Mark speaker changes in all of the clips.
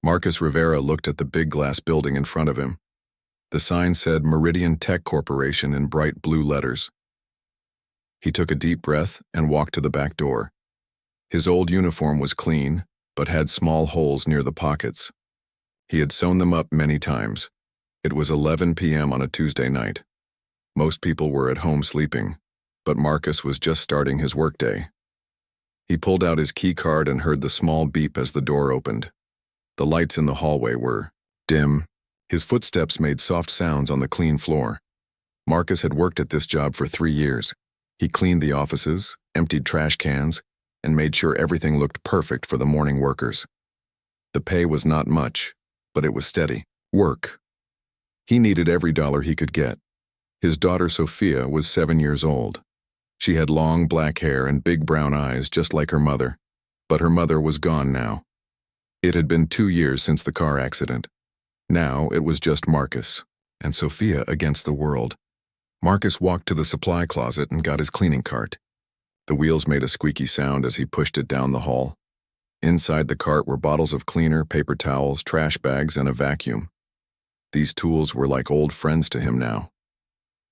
Speaker 1: Marcus Rivera looked at the big glass building in front of him. The sign said Meridian Tech Corporation in bright blue letters. He took a deep breath and walked to the back door. His old uniform was clean, but had small holes near the pockets. He had sewn them up many times. It was 11 p.m. on a Tuesday night. Most people were at home sleeping, but Marcus was just starting his workday. He pulled out his key card and heard the small beep as the door opened. The lights in the hallway were dim. His footsteps made soft sounds on the clean floor. Marcus had worked at this job for 3 years. He cleaned the offices, emptied trash cans, and made sure everything looked perfect for the morning workers. The pay was not much, but it was steady work. He needed every dollar he could get. His daughter Sophia was 7 years old. She had long black hair and big brown eyes just like her mother, but her mother was gone now. It had been 2 years since the car accident. Now it was just Marcus and Sophia against the world. Marcus walked to the supply closet and got his cleaning cart. The wheels made a squeaky sound as he pushed it down the hall. Inside the cart were bottles of cleaner, paper towels, trash bags, and a vacuum. These tools were like old friends to him now.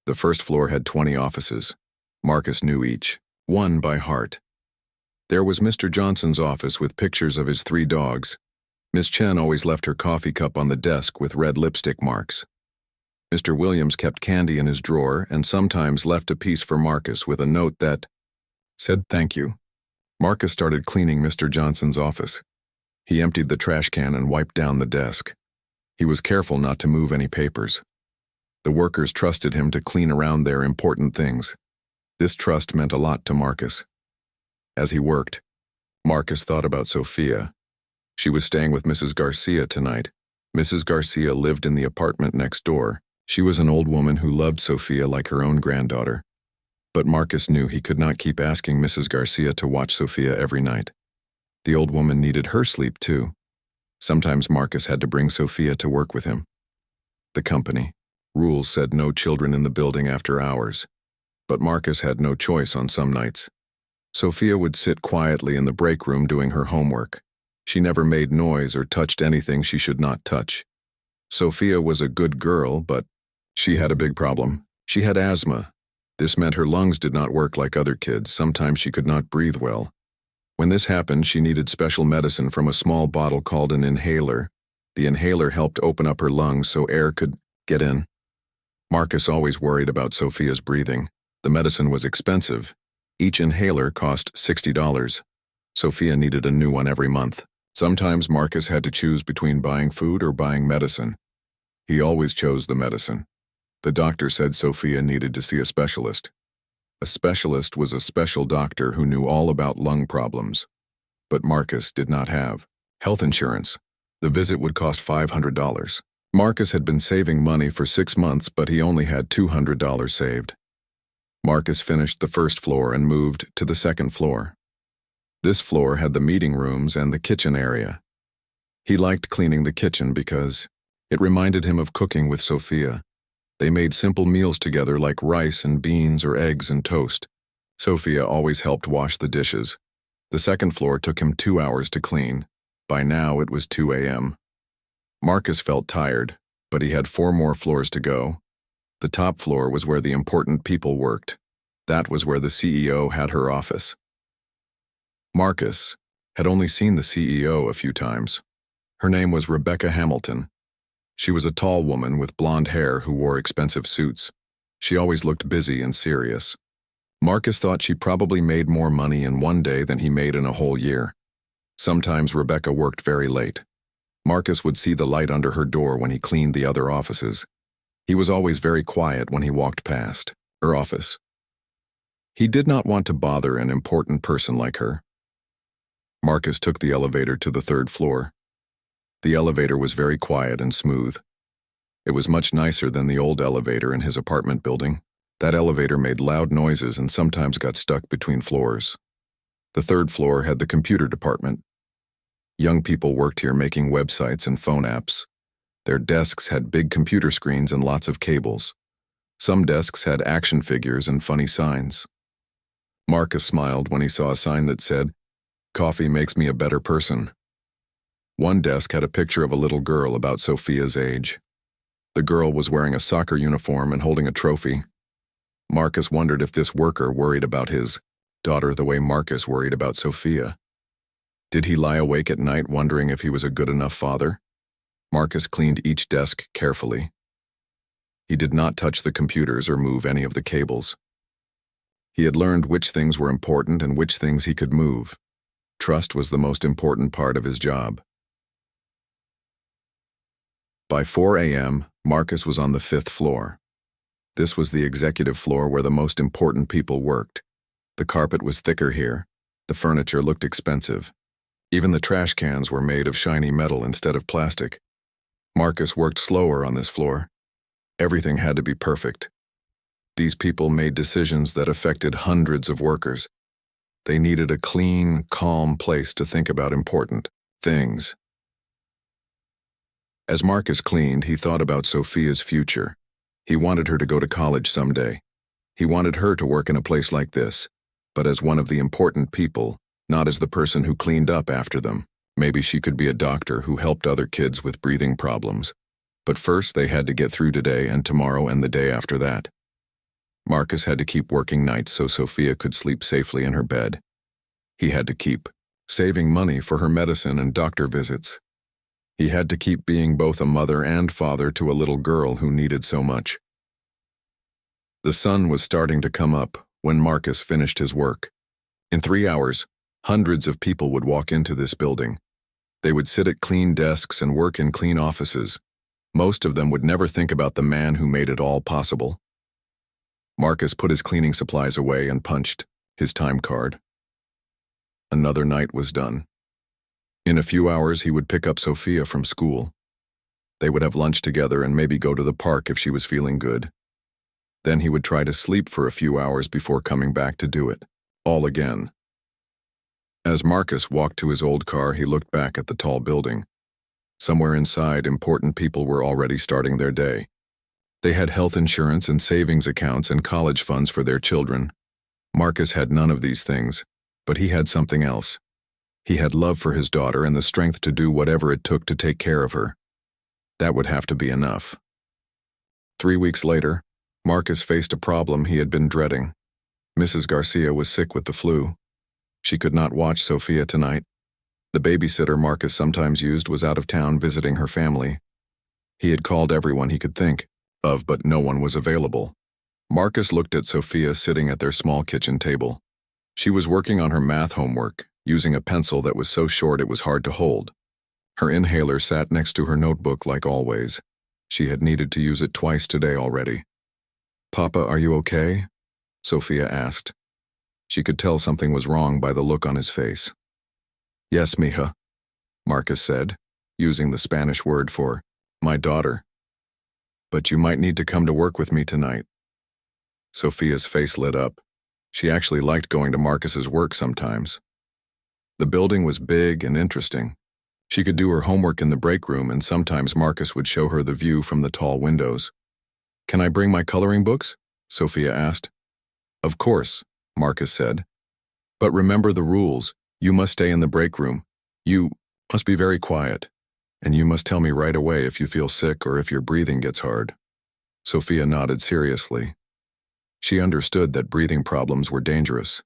Speaker 1: The first floor had 20 offices. Marcus knew each, one by heart. There was Mr. Johnson's office with pictures of his 3 dogs. Miss Chen always left her coffee cup on the desk with red lipstick marks. Mr. Williams kept candy in his drawer and sometimes left a piece for Marcus with a note that said thank you. Marcus started cleaning Mr. Johnson's office. He emptied the trash can and wiped down the desk. He was careful not to move any papers. The workers trusted him to clean around their important things. This trust meant a lot to Marcus. As he worked, Marcus thought about Sophia. She was staying with Mrs. Garcia tonight. Mrs. Garcia lived in the apartment next door. She was an old woman who loved Sophia like her own granddaughter. But Marcus knew he could not keep asking Mrs. Garcia to watch Sophia every night. The old woman needed her sleep too. Sometimes Marcus had to bring Sophia to work with him. The company rules said no children in the building after hours. But Marcus had no choice on some nights. Sophia would sit quietly in the break room doing her homework. She never made noise or touched anything she should not touch. Sophia was a good girl, but she had a big problem. She had asthma. This meant her lungs did not work like other kids. Sometimes she could not breathe well. When this happened, she needed special medicine from a small bottle called an inhaler. The inhaler helped open up her lungs so air could get in. Marcus always worried about Sophia's breathing. The medicine was expensive. Each inhaler cost $60. Sophia needed a new one every month. Sometimes Marcus had to choose between buying food or buying medicine. He always chose the medicine. The doctor said Sophia needed to see a specialist. A specialist was a special doctor who knew all about lung problems. But Marcus did not have health insurance. The visit would cost $500. Marcus had been saving money for 6 months, but he only had $200 saved. Marcus finished the first floor and moved to the second floor. This floor had the meeting rooms and the kitchen area. He liked cleaning the kitchen because it reminded him of cooking with Sophia. They made simple meals together like rice and beans or eggs and toast. Sophia always helped wash the dishes. The second floor took him 2 hours to clean. By now it was 2 a.m. Marcus felt tired, but he had 4 more floors to go. The top floor was where the important people worked. That was where the CEO had her office. Marcus had only seen the CEO a few times. Her name was Rebecca Hamilton. She was a tall woman with blonde hair who wore expensive suits. She always looked busy and serious. Marcus thought she probably made more money in one day than he made in a whole year. Sometimes Rebecca worked very late. Marcus would see the light under her door when he cleaned the other offices. He was always very quiet when he walked past her office. He did not want to bother an important person like her. Marcus took the elevator to the 3rd floor. The elevator was very quiet and smooth. It was much nicer than the old elevator in his apartment building. That elevator made loud noises and sometimes got stuck between floors. The 3rd floor had the computer department. Young people worked here making websites and phone apps. Their desks had big computer screens and lots of cables. Some desks had action figures and funny signs. Marcus smiled when he saw a sign that said, "Coffee makes me a better person." One desk had a picture of a little girl about Sophia's age. The girl was wearing a soccer uniform and holding a trophy. Marcus wondered if this worker worried about his daughter the way Marcus worried about Sophia. Did he lie awake at night wondering if he was a good enough father? Marcus cleaned each desk carefully. He did not touch the computers or move any of the cables. He had learned which things were important and which things he could move. Trust was the most important part of his job. By 4 a.m., Marcus was on the 5th floor. This was the executive floor where the most important people worked. The carpet was thicker here. The furniture looked expensive. Even the trash cans were made of shiny metal instead of plastic. Marcus worked slower on this floor. Everything had to be perfect. These people made decisions that affected hundreds of workers. They needed a clean, calm place to think about important things. As Marcus cleaned, he thought about Sophia's future. He wanted her to go to college someday. He wanted her to work in a place like this, but as one of the important people, not as the person who cleaned up after them. Maybe she could be a doctor who helped other kids with breathing problems. But first they had to get through today and tomorrow and the day after that. Marcus had to keep working nights so Sophia could sleep safely in her bed. He had to keep saving money for her medicine and doctor visits. He had to keep being both a mother and father to a little girl who needed so much. The sun was starting to come up when Marcus finished his work. In 3 hours, hundreds of people would walk into this building. They would sit at clean desks and work in clean offices. Most of them would never think about the man who made it all possible. Marcus put his cleaning supplies away and punched his time card. Another night was done. In a few hours, he would pick up Sophia from school. They would have lunch together and maybe go to the park if she was feeling good. Then he would try to sleep for a few hours before coming back to do it, all again. As Marcus walked to his old car, he looked back at the tall building. Somewhere inside, important people were already starting their day. They had health insurance and savings accounts and college funds for their children. Marcus had none of these things, but he had something else. He had love for his daughter and the strength to do whatever it took to take care of her. That would have to be enough. 3 weeks later, Marcus faced a problem he had been dreading. Mrs. Garcia was sick with the flu. She could not watch Sophia tonight. The babysitter Marcus sometimes used was out of town visiting her family. He had called everyone he could think of, but no one was available. Marcus looked at Sophia sitting at their small kitchen table. She was working on her math homework, using a pencil that was so short it was hard to hold. Her inhaler sat next to her notebook like always. She had needed to use it twice today already. "Papa, are you okay?" Sophia asked. She could tell something was wrong by the look on his face. "Yes, mija," Marcus said, using the Spanish word for my daughter. "But you might need to come to work with me tonight." Sophia's face lit up. She actually liked going to Marcus's work sometimes. The building was big and interesting. She could do her homework in the break room, and sometimes Marcus would show her the view from the tall windows. "Can I bring my coloring books?" Sophia asked. "Of course," Marcus said. "But remember the rules. You must stay in the break room. You must be very quiet. And you must tell me right away if you feel sick or if your breathing gets hard." Sophia nodded seriously. She understood that breathing problems were dangerous.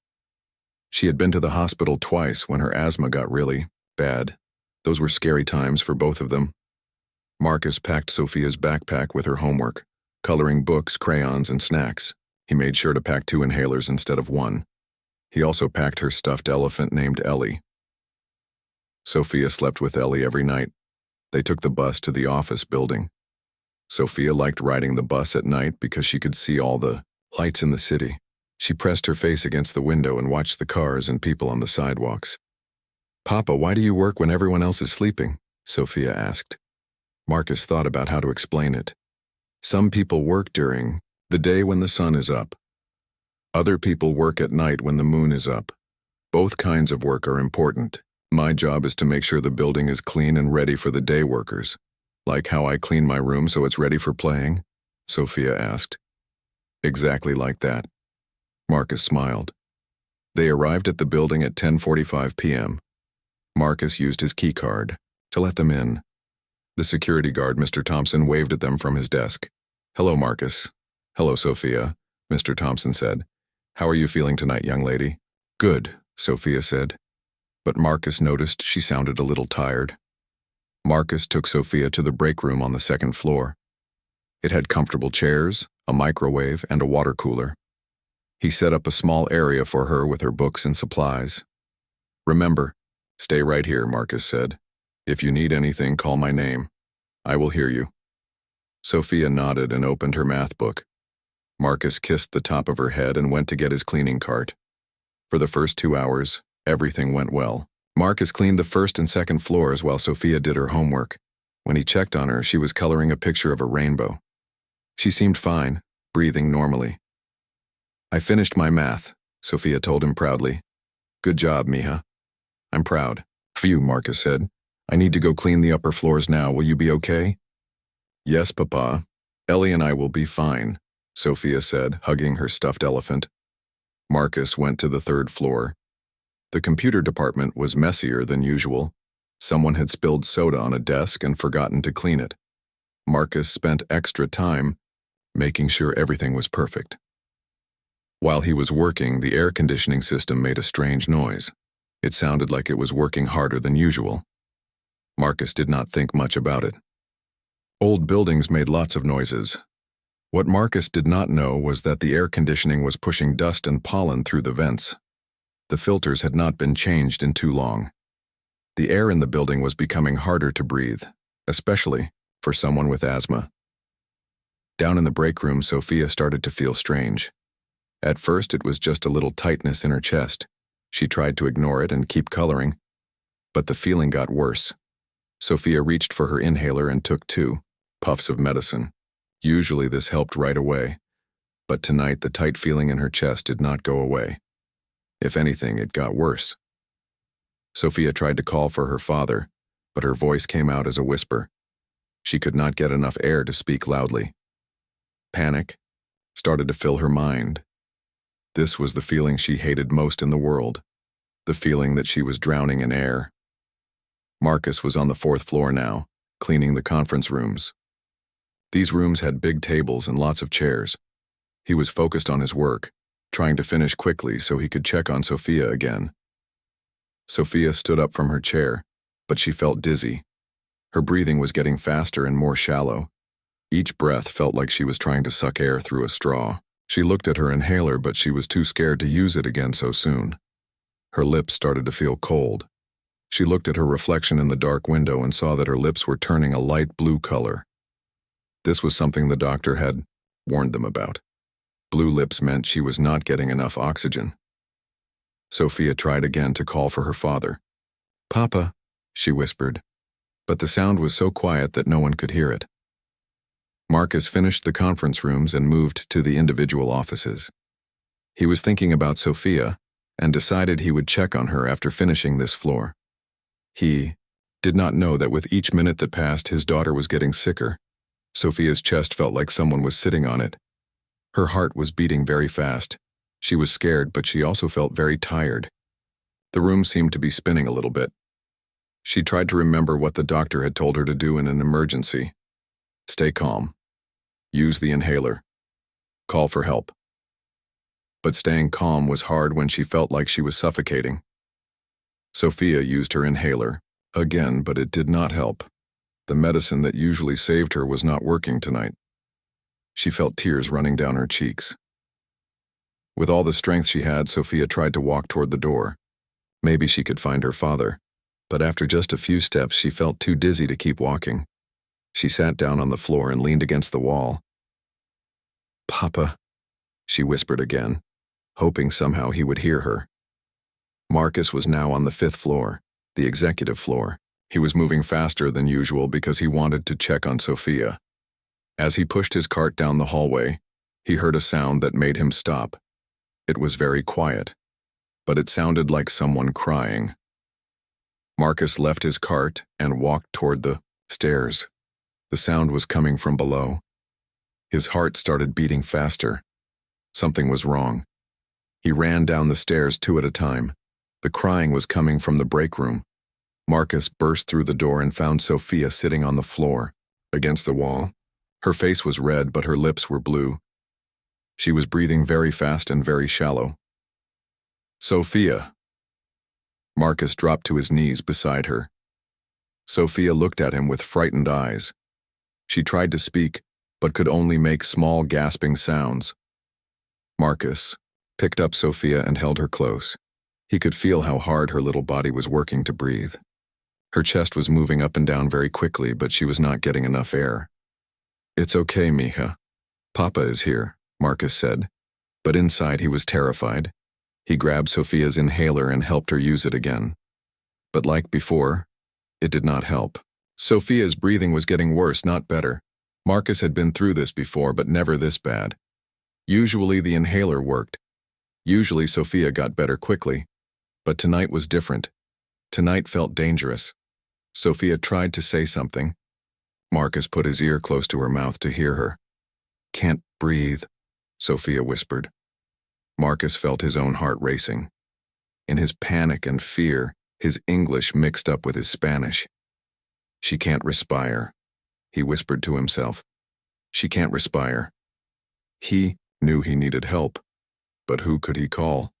Speaker 1: She had been to the hospital twice when her asthma got really bad. Those were scary times for both of them. Marcus packed Sophia's backpack with her homework, coloring books, crayons, and snacks. He made sure to pack 2 inhalers instead of 1. He also packed her stuffed elephant named Ellie. Sophia slept with Ellie every night. They took the bus to the office building. Sophia liked riding the bus at night because she could see all the lights in the city. She pressed her face against the window and watched the cars and people on the sidewalks. "Papa, why do you work when everyone else is sleeping?" Sophia asked. Marcus thought about how to explain it. Some people work during the day when the sun is up. Other people work at night when the moon is up. Both kinds of work are important. My job is to make sure the building is clean and ready for the day workers. Like how I clean my room so it's ready for playing? Sophia asked. Exactly like that. Marcus smiled. They arrived at the building at 10:45 p.m. Marcus used his key card to to let them in. The security guard, Mr. Thompson, waved at them from his desk. "Hello, Marcus." "Hello, Sophia," Mr. Thompson said. "How are you feeling tonight, young lady?" "Good," Sophia said. But Marcus noticed she sounded a little tired. Marcus took Sophia to the break room on the second floor. It had comfortable chairs, a microwave, and a water cooler. He set up a small area for her with her books and supplies. "Remember, stay right here," Marcus said. "If you need anything, call my name. I will hear you." Sophia nodded and opened her math book. Marcus kissed the top of her head and went to get his cleaning cart. For the first 2 hours, everything went well. Marcus cleaned the first and second floors while Sophia did her homework. When he checked on her, she was coloring a picture of a rainbow. She seemed fine, breathing normally. "I finished my math," Sophia told him proudly. "Good job, Mija." "I'm proud." "Phew," Marcus said. "I need to go clean the upper floors now. Will you be okay?" "Yes, Papa. Ellie and I will be fine," Sophia said, hugging her stuffed elephant. Marcus went to the third floor. The computer department was messier than usual. Someone had spilled soda on a desk and forgotten to clean it. Marcus spent extra time making sure everything was perfect. While he was working, the air conditioning system made a strange noise. It sounded like it was working harder than usual. Marcus did not think much about it. Old buildings made lots of noises. What Marcus did not know was that the air conditioning was pushing dust and pollen through the vents. The filters had not been changed in too long. The air in the building was becoming harder to breathe, especially for someone with asthma. Down in the break room, Sophia started to feel strange. At first, it was just a little tightness in her chest. She tried to ignore it and keep coloring, but the feeling got worse. Sophia reached for her inhaler and took 2 puffs of medicine. Usually this helped right away, but tonight the tight feeling in her chest did not go away. If anything, it got worse. Sophia tried to call for her father, but her voice came out as a whisper. She could not get enough air to speak loudly. Panic started to fill her mind. This was the feeling she hated most in the world, the feeling that she was drowning in air. Marcus was on the 4th floor now, cleaning the conference rooms. These rooms had big tables and lots of chairs. He was focused on his work, trying to finish quickly so he could check on Sophia again. Sophia stood up from her chair, but she felt dizzy. Her breathing was getting faster and more shallow. Each breath felt like she was trying to suck air through a straw. She looked at her inhaler, but she was too scared to use it again so soon. Her lips started to feel cold. She looked at her reflection in the dark window and saw that her lips were turning a light blue color. This was something the doctor had warned them about. Blue lips meant she was not getting enough oxygen. Sophia tried again to call for her father. "Papa," she whispered, but the sound was so quiet that no one could hear it. Marcus finished the conference rooms and moved to the individual offices. He was thinking about Sophia and decided he would check on her after finishing this floor. He did not know that with each minute that passed, his daughter was getting sicker. Sophia's chest felt like someone was sitting on it. Her heart was beating very fast. She was scared, but she also felt very tired. The room seemed to be spinning a little bit. She tried to remember what the doctor had told her to do in an emergency. Stay calm. Use the inhaler. Call for help. But staying calm was hard when she felt like she was suffocating. Sophia used her inhaler again, but it did not help. The medicine that usually saved her was not working tonight. She felt tears running down her cheeks. With all the strength she had, Sophia tried to walk toward the door. Maybe she could find her father, but after just a few steps, she felt too dizzy to keep walking. She sat down on the floor and leaned against the wall. "Papa," she whispered again, hoping somehow he would hear her. Marcus was now on the 5th floor, the executive floor. He was moving faster than usual because he wanted to check on Sophia. As he pushed his cart down the hallway, he heard a sound that made him stop. It was very quiet, but it sounded like someone crying. Marcus left his cart and walked toward the stairs. The sound was coming from below. His heart started beating faster. Something was wrong. He ran down the stairs 2 at a time. The crying was coming from the break room. Marcus burst through the door and found Sophia sitting on the floor, against the wall. Her face was red, but her lips were blue. She was breathing very fast and very shallow. "Sophia." Marcus dropped to his knees beside her. Sophia looked at him with frightened eyes. She tried to speak, but could only make small gasping sounds. Marcus picked up Sophia and held her close. He could feel how hard her little body was working to breathe. Her chest was moving up and down very quickly, but she was not getting enough air. "It's okay, mija. Papa is here," Marcus said, but inside he was terrified. He grabbed Sophia's inhaler and helped her use it again. But like before, it did not help. Sophia's breathing was getting worse, not better. Marcus had been through this before, but never this bad. Usually the inhaler worked. Usually Sophia got better quickly. But tonight was different. Tonight felt dangerous. Sophia tried to say something. Marcus put his ear close to her mouth to hear her. "Can't breathe," Sophia whispered. Marcus felt his own heart racing. In his panic and fear, his English mixed up with his Spanish. "She can't respire," he whispered to himself. "She can't respire." He knew he needed help, but who could he call?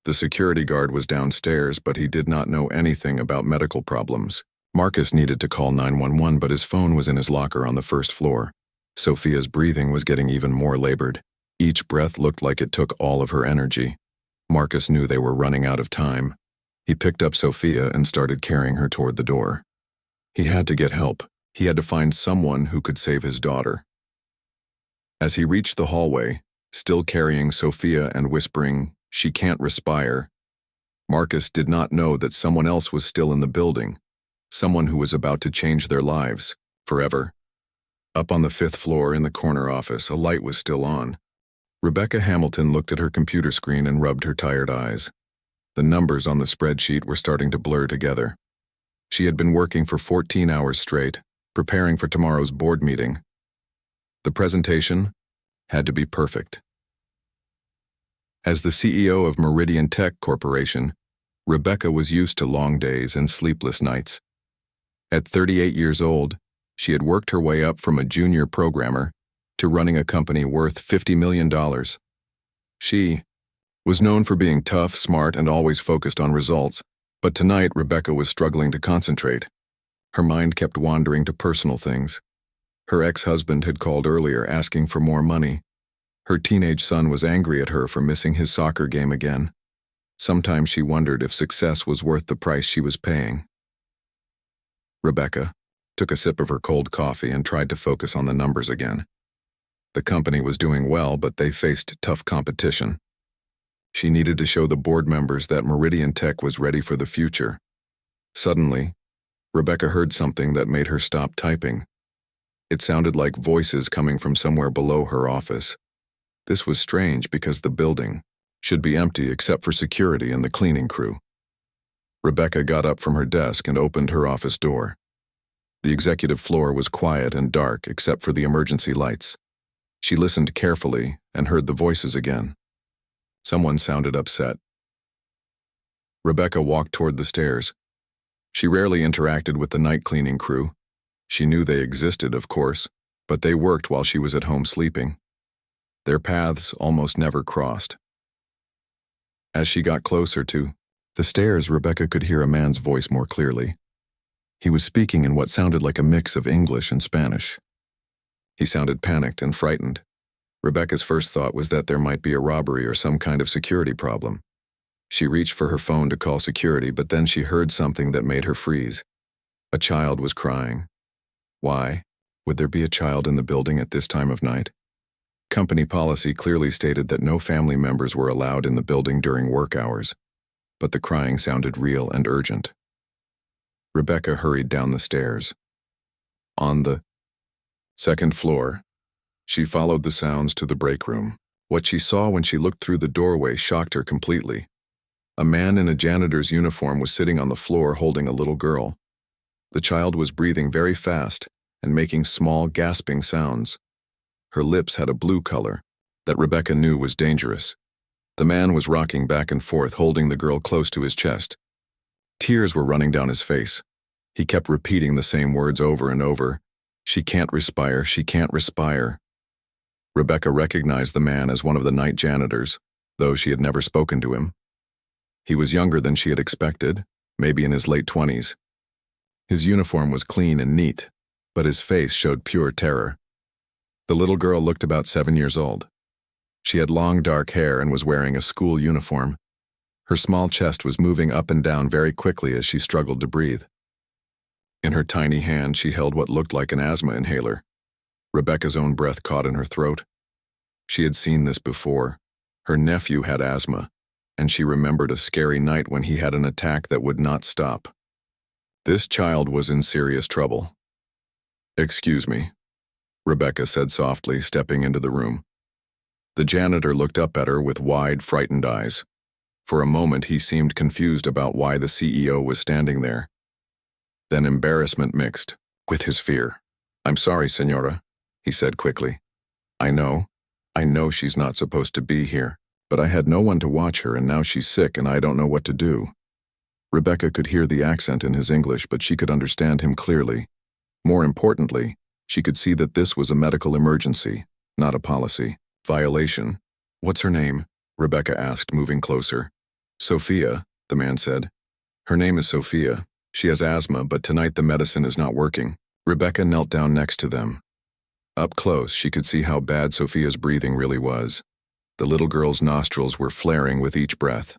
Speaker 1: The security guard was downstairs, but he did not know anything about medical problems. Marcus needed to call 911, but his phone was in his locker on the first floor. Sophia's breathing was getting even more labored. Each breath looked like it took all of her energy. Marcus knew they were running out of time. He picked up Sophia and started carrying her toward the door. He had to get help. He had to find someone who could save his daughter. As he reached the hallway, still carrying Sophia and whispering, "She can't respire," Marcus did not know that someone else was still in the building, someone who was about to change their lives, forever. Up on the 5th floor in the corner office, a light was still on. Rebecca Hamilton looked at her computer screen and rubbed her tired eyes. The numbers on the spreadsheet were starting to blur together. She had been working for 14 hours straight, preparing for tomorrow's board meeting. The presentation had to be perfect. As the CEO of Meridian Tech Corporation, Rebecca was used to long days and sleepless nights. At 38 years old, she had worked her way up from a junior programmer to running a company worth $50 million. She was known for being tough, smart, and always focused on results, but tonight Rebecca was struggling to concentrate. Her mind kept wandering to personal things. Her ex-husband had called earlier asking for more money. Her teenage son was angry at her for missing his soccer game again. Sometimes she wondered if success was worth the price she was paying. Rebecca took a sip of her cold coffee and tried to focus on the numbers again. The company was doing well, but they faced tough competition. She needed to show the board members that Meridian Tech was ready for the future. Suddenly, Rebecca heard something that made her stop typing. It sounded like voices coming from somewhere below her office. This was strange because the building should be empty except for security and the cleaning crew. Rebecca got up from her desk and opened her office door. The executive floor was quiet and dark except for the emergency lights. She listened carefully and heard the voices again. Someone sounded upset. Rebecca walked toward the stairs. She rarely interacted with the night cleaning crew. She knew they existed, of course, but they worked while she was at home sleeping. Their paths almost never crossed. As she got closer to the stairs, Rebecca could hear a man's voice more clearly. He was speaking in what sounded like a mix of English and Spanish. He sounded panicked and frightened. Rebecca's first thought was that there might be a robbery or some kind of security problem. She reached for her phone to call security, but then she heard something that made her freeze. A child was crying. Why would there be a child in the building at this time of night? Company policy clearly stated that no family members were allowed in the building during work hours, but the crying sounded real and urgent. Rebecca hurried down the stairs. On the 2nd floor, she followed the sounds to the break room. What she saw when she looked through the doorway shocked her completely. A man in a janitor's uniform was sitting on the floor holding a little girl. The child was breathing very fast and making small, gasping sounds. Her lips had a blue color that Rebecca knew was dangerous. The man was rocking back and forth, holding the girl close to his chest. Tears were running down his face. He kept repeating the same words over and over. She can't respire, she can't respire. Rebecca recognized the man as one of the night janitors, though she had never spoken to him. He was younger than she had expected, maybe in his late 20s. His uniform was clean and neat, but his face showed pure terror. The little girl looked about 7 years old. She had long dark hair and was wearing a school uniform. Her small chest was moving up and down very quickly as she struggled to breathe. In her tiny hand, she held what looked like an asthma inhaler. Rebecca's own breath caught in her throat. She had seen this before. Her nephew had asthma, and she remembered a scary night when he had an attack that would not stop. This child was in serious trouble. "Excuse me," Rebecca said softly, stepping into the room. The janitor looked up at her with wide, frightened eyes. For a moment, he seemed confused about why the CEO was standing there. Then embarrassment mixed with his fear. "I'm sorry, Senora," he said quickly. I know she's not supposed to be here, but I had no one to watch her and now she's sick and I don't know what to do." Rebecca could hear the accent in his English, but she could understand him clearly. More importantly, she could see that this was a medical emergency, not a policy violation. "What's her name?" Rebecca asked, moving closer. "Sophia," the man said. "Her name is Sophia. She has asthma, but tonight the medicine is not working." Rebecca knelt down next to them. Up close, she could see how bad Sophia's breathing really was. The little girl's nostrils were flaring with each breath.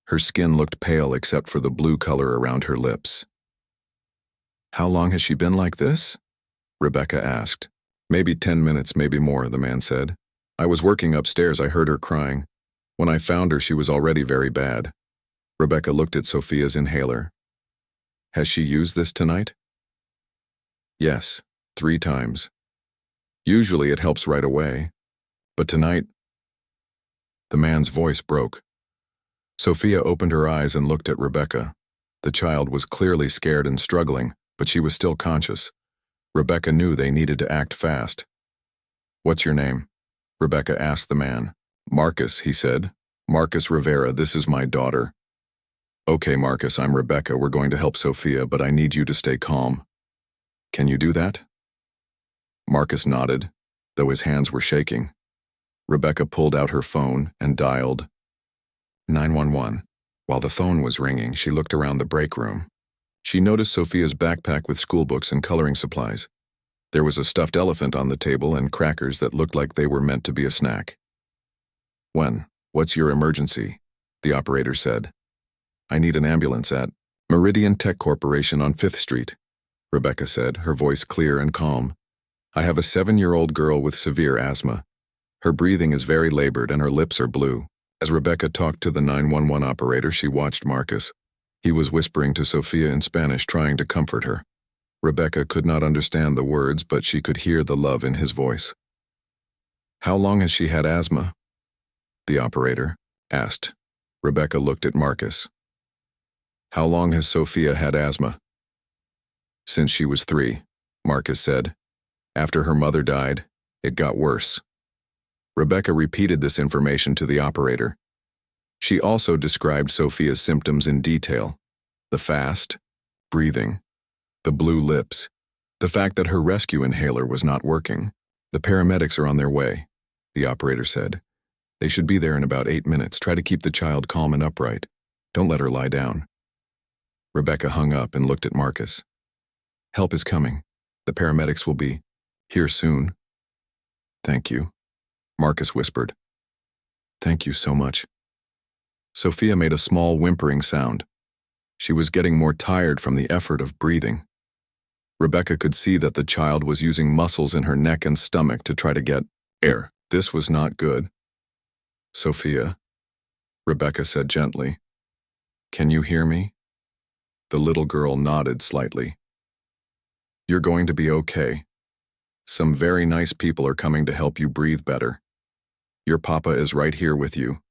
Speaker 1: Her skin looked pale except for the blue color around her lips. "How long has she been like this?" Rebecca asked. "Maybe 10 minutes, maybe more," the man said. "I was working upstairs, I heard her crying. When I found her, she was already very bad." Rebecca looked at Sophia's inhaler. "Has she used this tonight?" "Yes, 3 times. Usually it helps right away. But tonight..." The man's voice broke. Sophia opened her eyes and looked at Rebecca. The child was clearly scared and struggling, but she was still conscious. Rebecca knew they needed to act fast. "What's your name?" Rebecca asked the man. "Marcus," he said. "Marcus Rivera, this is my daughter." "Okay, Marcus, I'm Rebecca. We're going to help Sophia, but I need you to stay calm." "Can you do that?" Marcus nodded, though his hands were shaking. Rebecca pulled out her phone and dialed 911. While the phone was ringing, she looked around the break room. She noticed Sophia's backpack with schoolbooks and coloring supplies. There was a stuffed elephant on the table and crackers that looked like they were meant to be a snack. "What's your emergency?" the operator said. "I need an ambulance at Meridian Tech Corporation on 5th Street, Rebecca said, her voice clear and calm. "I have a 7-year-old girl with severe asthma. Her breathing is very labored and her lips are blue." As Rebecca talked to the 911 operator, she watched Marcus. He was whispering to Sophia in Spanish, trying to comfort her. Rebecca could not understand the words, but she could hear the love in his voice. "How long has she had asthma?" the operator asked. Rebecca looked at Marcus. "How long has Sophia had asthma?" "Since she was 3, Marcus said. "After her mother died, it got worse." Rebecca repeated this information to the operator. She also described Sophia's symptoms in detail: the fast breathing, the blue lips, the fact that her rescue inhaler was not working. "The paramedics are on their way," the operator said. "They should be there in about 8 minutes. Try to keep the child calm and upright. Don't let her lie down." Rebecca hung up and looked at Marcus. "Help is coming. The paramedics will be here soon." "Thank you," Marcus whispered. "Thank you so much." Sophia made a small whimpering sound. She was getting more tired from the effort of breathing. Rebecca could see that the child was using muscles in her neck and stomach to try to get air. This was not good. "Sophia," Rebecca said gently. "Can you hear me?" The little girl nodded slightly. "You're going to be okay. Some very nice people are coming to help you breathe better. Your papa is right here with you."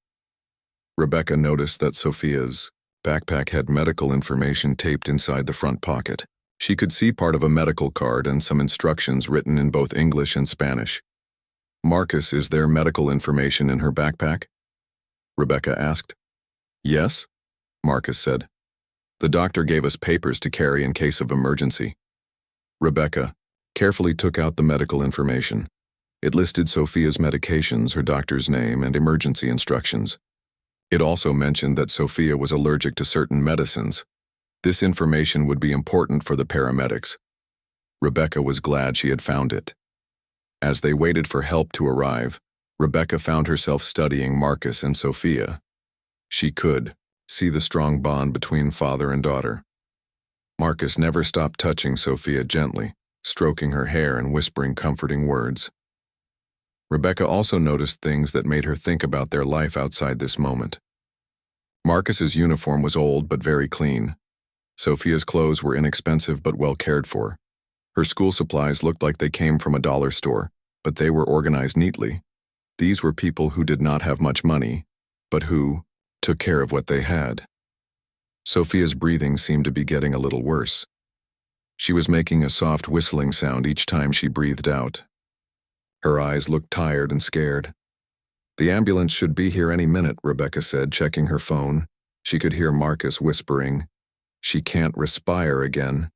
Speaker 1: Rebecca noticed that Sophia's backpack had medical information taped inside the front pocket. She could see part of a medical card and some instructions written in both English and Spanish. "Marcus, is there medical information in her backpack?" Rebecca asked. "Yes," Marcus said. The doctor gave us papers to carry in case of emergency. Rebecca carefully took out the medical information. It listed Sophia's medications, her doctor's name, and emergency instructions. It also mentioned that Sophia was allergic to certain medicines. This information would be important for the paramedics. Rebecca was glad she had found it. As they waited for help to arrive, Rebecca found herself studying Marcus and Sophia. She could see the strong bond between father and daughter. Marcus never stopped touching Sophia gently, stroking her hair and whispering comforting words. Rebecca also noticed things that made her think about their life outside this moment. Marcus's uniform was old but very clean. Sophia's clothes were inexpensive but well cared for. Her school supplies looked like they came from a dollar store, but they were organized neatly. These were people who did not have much money, but who took care of what they had. Sophia's breathing seemed to be getting a little worse. She was making a soft whistling sound each time she breathed out. Her eyes looked tired and scared. "The ambulance should be here any minute," Rebecca said, checking her phone. She could hear Marcus whispering, "She can't respire again,"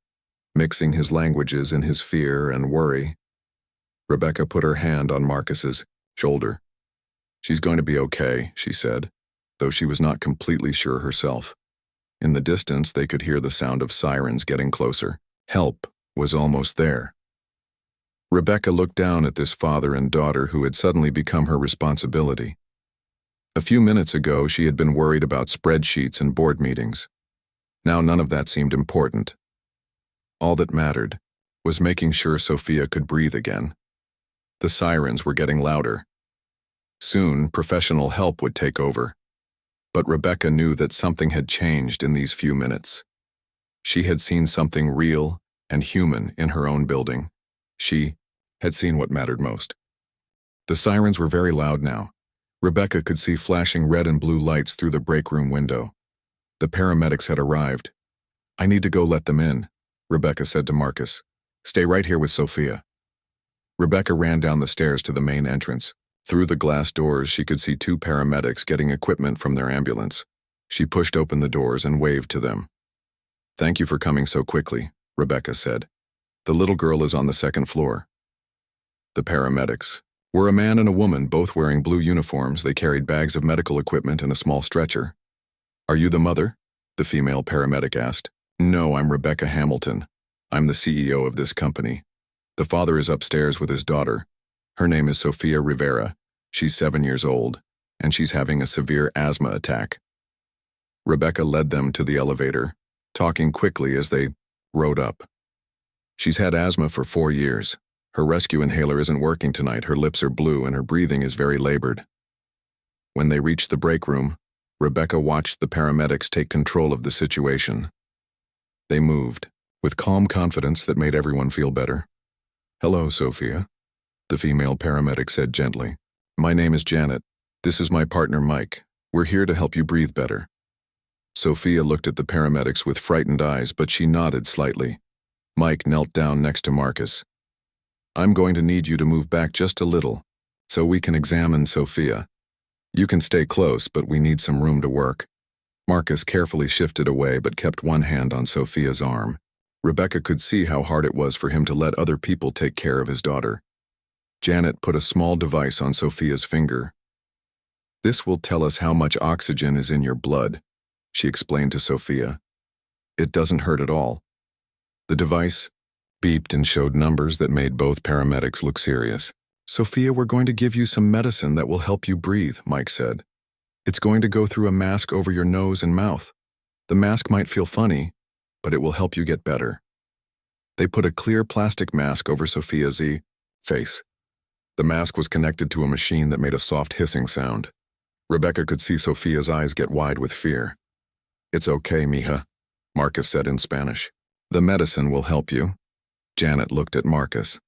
Speaker 1: mixing his languages in his fear and worry. Rebecca put her hand on Marcus's shoulder. "She's going to be okay," she said, though she was not completely sure herself. In the distance, they could hear the sound of sirens getting closer. Help was almost there. Rebecca looked down at this father and daughter who had suddenly become her responsibility. A few minutes ago, she had been worried about spreadsheets and board meetings. Now none of that seemed important. All that mattered was making sure Sophia could breathe again. The sirens were getting louder. Soon, professional help would take over. But Rebecca knew that something had changed in these few minutes. She had seen something real and human in her own building. She had seen what mattered most. The sirens were very loud now. Rebecca could see flashing red and blue lights through the break room window. The paramedics had arrived. "I need to go let them in," Rebecca said to Marcus. "Stay right here with Sophia." Rebecca ran down the stairs to the main entrance. Through the glass doors, she could see two paramedics getting equipment from their ambulance. She pushed open the doors and waved to them. "Thank you for coming so quickly," Rebecca said. "The little girl is on the second floor." The paramedics were a man and a woman, both wearing blue uniforms. They carried bags of medical equipment and a small stretcher. "Are you the mother?" the female paramedic asked. "No, I'm Rebecca Hamilton. I'm the CEO of this company. The father is upstairs with his daughter. Her name is Sophia Rivera. She's 7 years old, and she's having a severe asthma attack." Rebecca led them to the elevator, talking quickly as they rode up. "She's had asthma for 4 years. Her rescue inhaler isn't working tonight. Her lips are blue and her breathing is very labored." When they reached the break room, Rebecca watched the paramedics take control of the situation. They moved, with calm confidence that made everyone feel better. "Hello, Sophia," the female paramedic said gently. "My name is Janet. This is my partner, Mike. We're here to help you breathe better." Sophia looked at the paramedics with frightened eyes, but she nodded slightly. Mike knelt down next to Marcus. "I'm going to need you to move back just a little, so we can examine Sophia. You can stay close, but we need some room to work." Marcus carefully shifted away but kept one hand on Sophia's arm. Rebecca could see how hard it was for him to let other people take care of his daughter. Janet put a small device on Sophia's finger. "This will tell us how much oxygen is in your blood," she explained to Sophia. "It doesn't hurt at all." The device beeped and showed numbers that made both paramedics look serious. "Sophia, we're going to give you some medicine that will help you breathe," Mike said. "It's going to go through a mask over your nose and mouth. The mask might feel funny, but it will help you get better." They put a clear plastic mask over Sophia's face. The mask was connected to a machine that made a soft hissing sound. Rebecca could see Sophia's eyes get wide with fear. "It's okay, mija," Marcus said in Spanish. "The medicine will help you." Janet looked at Marcus.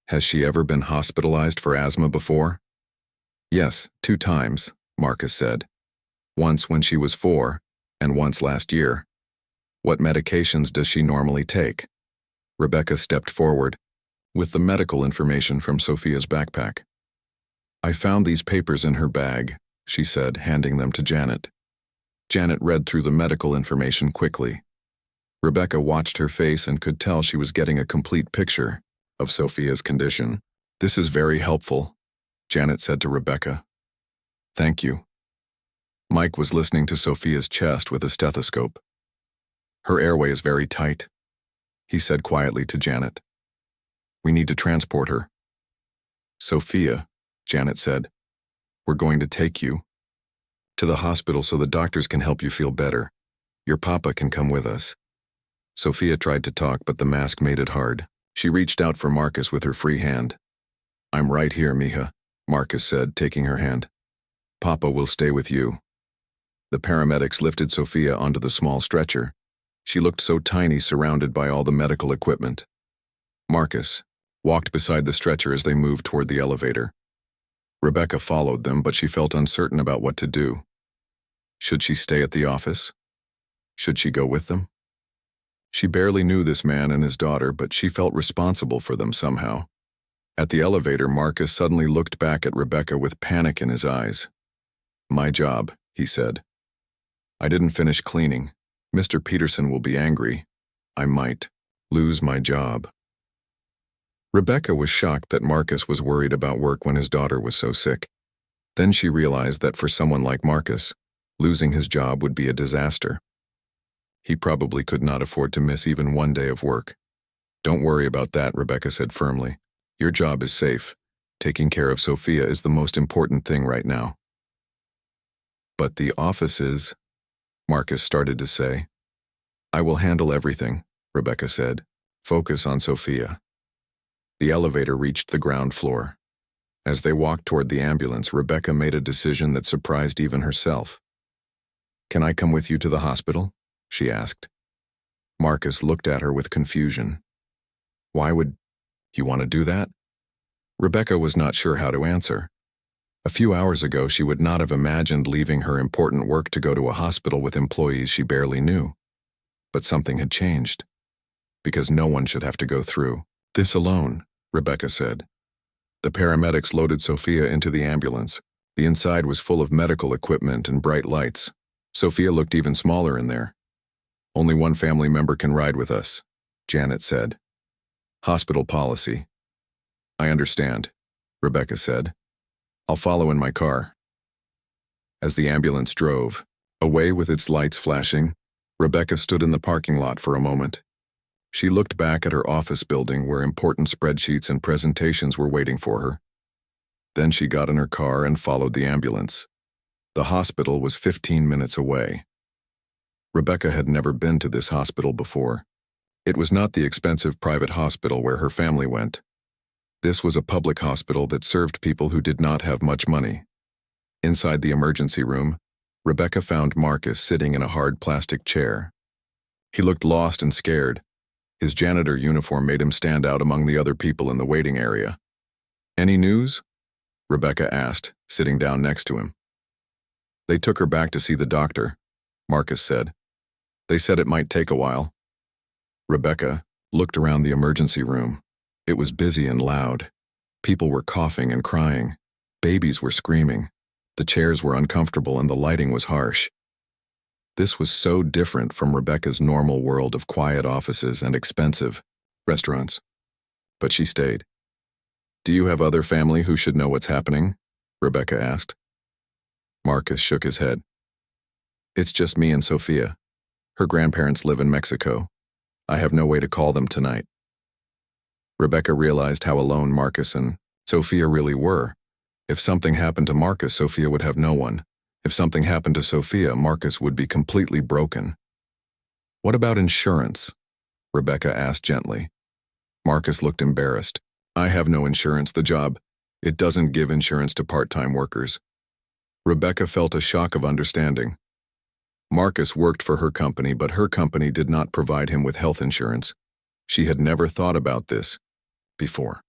Speaker 1: "Has she ever been hospitalized for asthma before?" "Yes, 2 times, Marcus said. "Once when she was 4, and once last year." "What medications does she normally take?" Rebecca stepped forward, with the medical information from Sophia's backpack. "I found these papers in her bag," she said, handing them to Janet. Janet read through the medical information quickly. Rebecca watched her face and could tell she was getting a complete picture of Sophia's condition. "This is very helpful," Janet said to Rebecca. "Thank you." Mike was listening to Sophia's chest with a stethoscope. "Her airway is very tight," he said quietly to Janet. "We need to transport her." "Sophia," Janet said, "we're going to take you to the hospital so the doctors can help you feel better. Your papa can come with us." Sophia tried to talk, but the mask made it hard. She reached out for Marcus with her free hand. "I'm right here, mija," Marcus said, taking her hand. "Papa will stay with you." The paramedics lifted Sophia onto the small stretcher. She looked so tiny, surrounded by all the medical equipment. Marcus walked beside the stretcher as they moved toward the elevator. Rebecca followed them, but she felt uncertain about what to do. Should she stay at the office? Should she go with them? She barely knew this man and his daughter, but she felt responsible for them somehow. At the elevator, Marcus suddenly looked back at Rebecca with panic in his eyes. "My job," he said. "I didn't finish cleaning. Mr. Peterson will be angry. I might lose my job." Rebecca was shocked that Marcus was worried about work when his daughter was so sick. Then she realized that for someone like Marcus, losing his job would be a disaster. He probably could not afford to miss even one day of work. "Don't worry about that," Rebecca said firmly. "Your job is safe. Taking care of Sophia is the most important thing right now." "But the office is," Marcus started to say. "I will handle everything," Rebecca said. "Focus on Sophia." The elevator reached the ground floor. As they walked toward the ambulance, Rebecca made a decision that surprised even herself. "Can I come with you to the hospital?" she asked. Marcus looked at her with confusion. "Why would you want to do that?" Rebecca was not sure how to answer. A few hours ago, she would not have imagined leaving her important work to go to a hospital with employees she barely knew. But something had changed. Because no one should have to go through this alone, Rebecca said. The paramedics loaded Sophia into the ambulance. The inside was full of medical equipment and bright lights. Sophia looked even smaller in there. "Only one family member can ride with us," Janet said. "Hospital policy." "I understand," Rebecca said. "I'll follow in my car." As the ambulance drove away with its lights flashing, Rebecca stood in the parking lot for a moment. She looked back at her office building where important spreadsheets and presentations were waiting for her. Then she got in her car and followed the ambulance. The hospital was 15 minutes away. Rebecca had never been to this hospital before. It was not the expensive private hospital where her family went. This was a public hospital that served people who did not have much money. Inside the emergency room, Rebecca found Marcus sitting in a hard plastic chair. He looked lost and scared. His janitor uniform made him stand out among the other people in the waiting area. "Any news?" Rebecca asked, sitting down next to him. "They took her back to see the doctor," Marcus said. "They said it might take a while." Rebecca looked around the emergency room. It was busy and loud. People were coughing and crying. Babies were screaming. The chairs were uncomfortable and the lighting was harsh. This was so different from Rebecca's normal world of quiet offices and expensive restaurants. But she stayed. "Do you have other family who should know what's happening?" Rebecca asked. Marcus shook his head. "It's just me and Sophia. Her grandparents live in Mexico. I have no way to call them tonight." Rebecca realized how alone Marcus and Sophia really were. If something happened to Marcus, Sophia would have no one. If something happened to Sophia, Marcus would be completely broken. "What about insurance?" Rebecca asked gently. Marcus looked embarrassed. "I have no insurance. The job, it doesn't give insurance to part-time workers." Rebecca felt a shock of understanding. Marcus worked for her company, but her company did not provide him with health insurance. She had never thought about this before.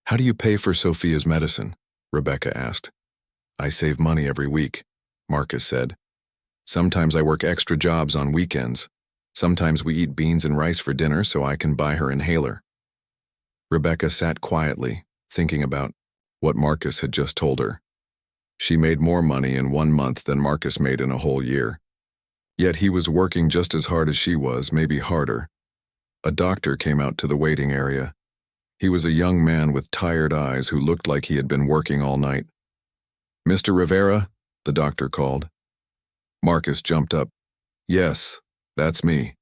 Speaker 1: "How do you pay for Sophia's medicine?" Rebecca asked. "I save money every week," Marcus said. "Sometimes I work extra jobs on weekends. Sometimes we eat beans and rice for dinner so I can buy her inhaler." Rebecca sat quietly, thinking about what Marcus had just told her. She made more money in 1 month than Marcus made in a whole year. Yet he was working just as hard as she was, maybe harder. A doctor came out to the waiting area. He was a young man with tired eyes who looked like he had been working all night. "Mr. Rivera?" the doctor called. Marcus jumped up. "Yes, that's me.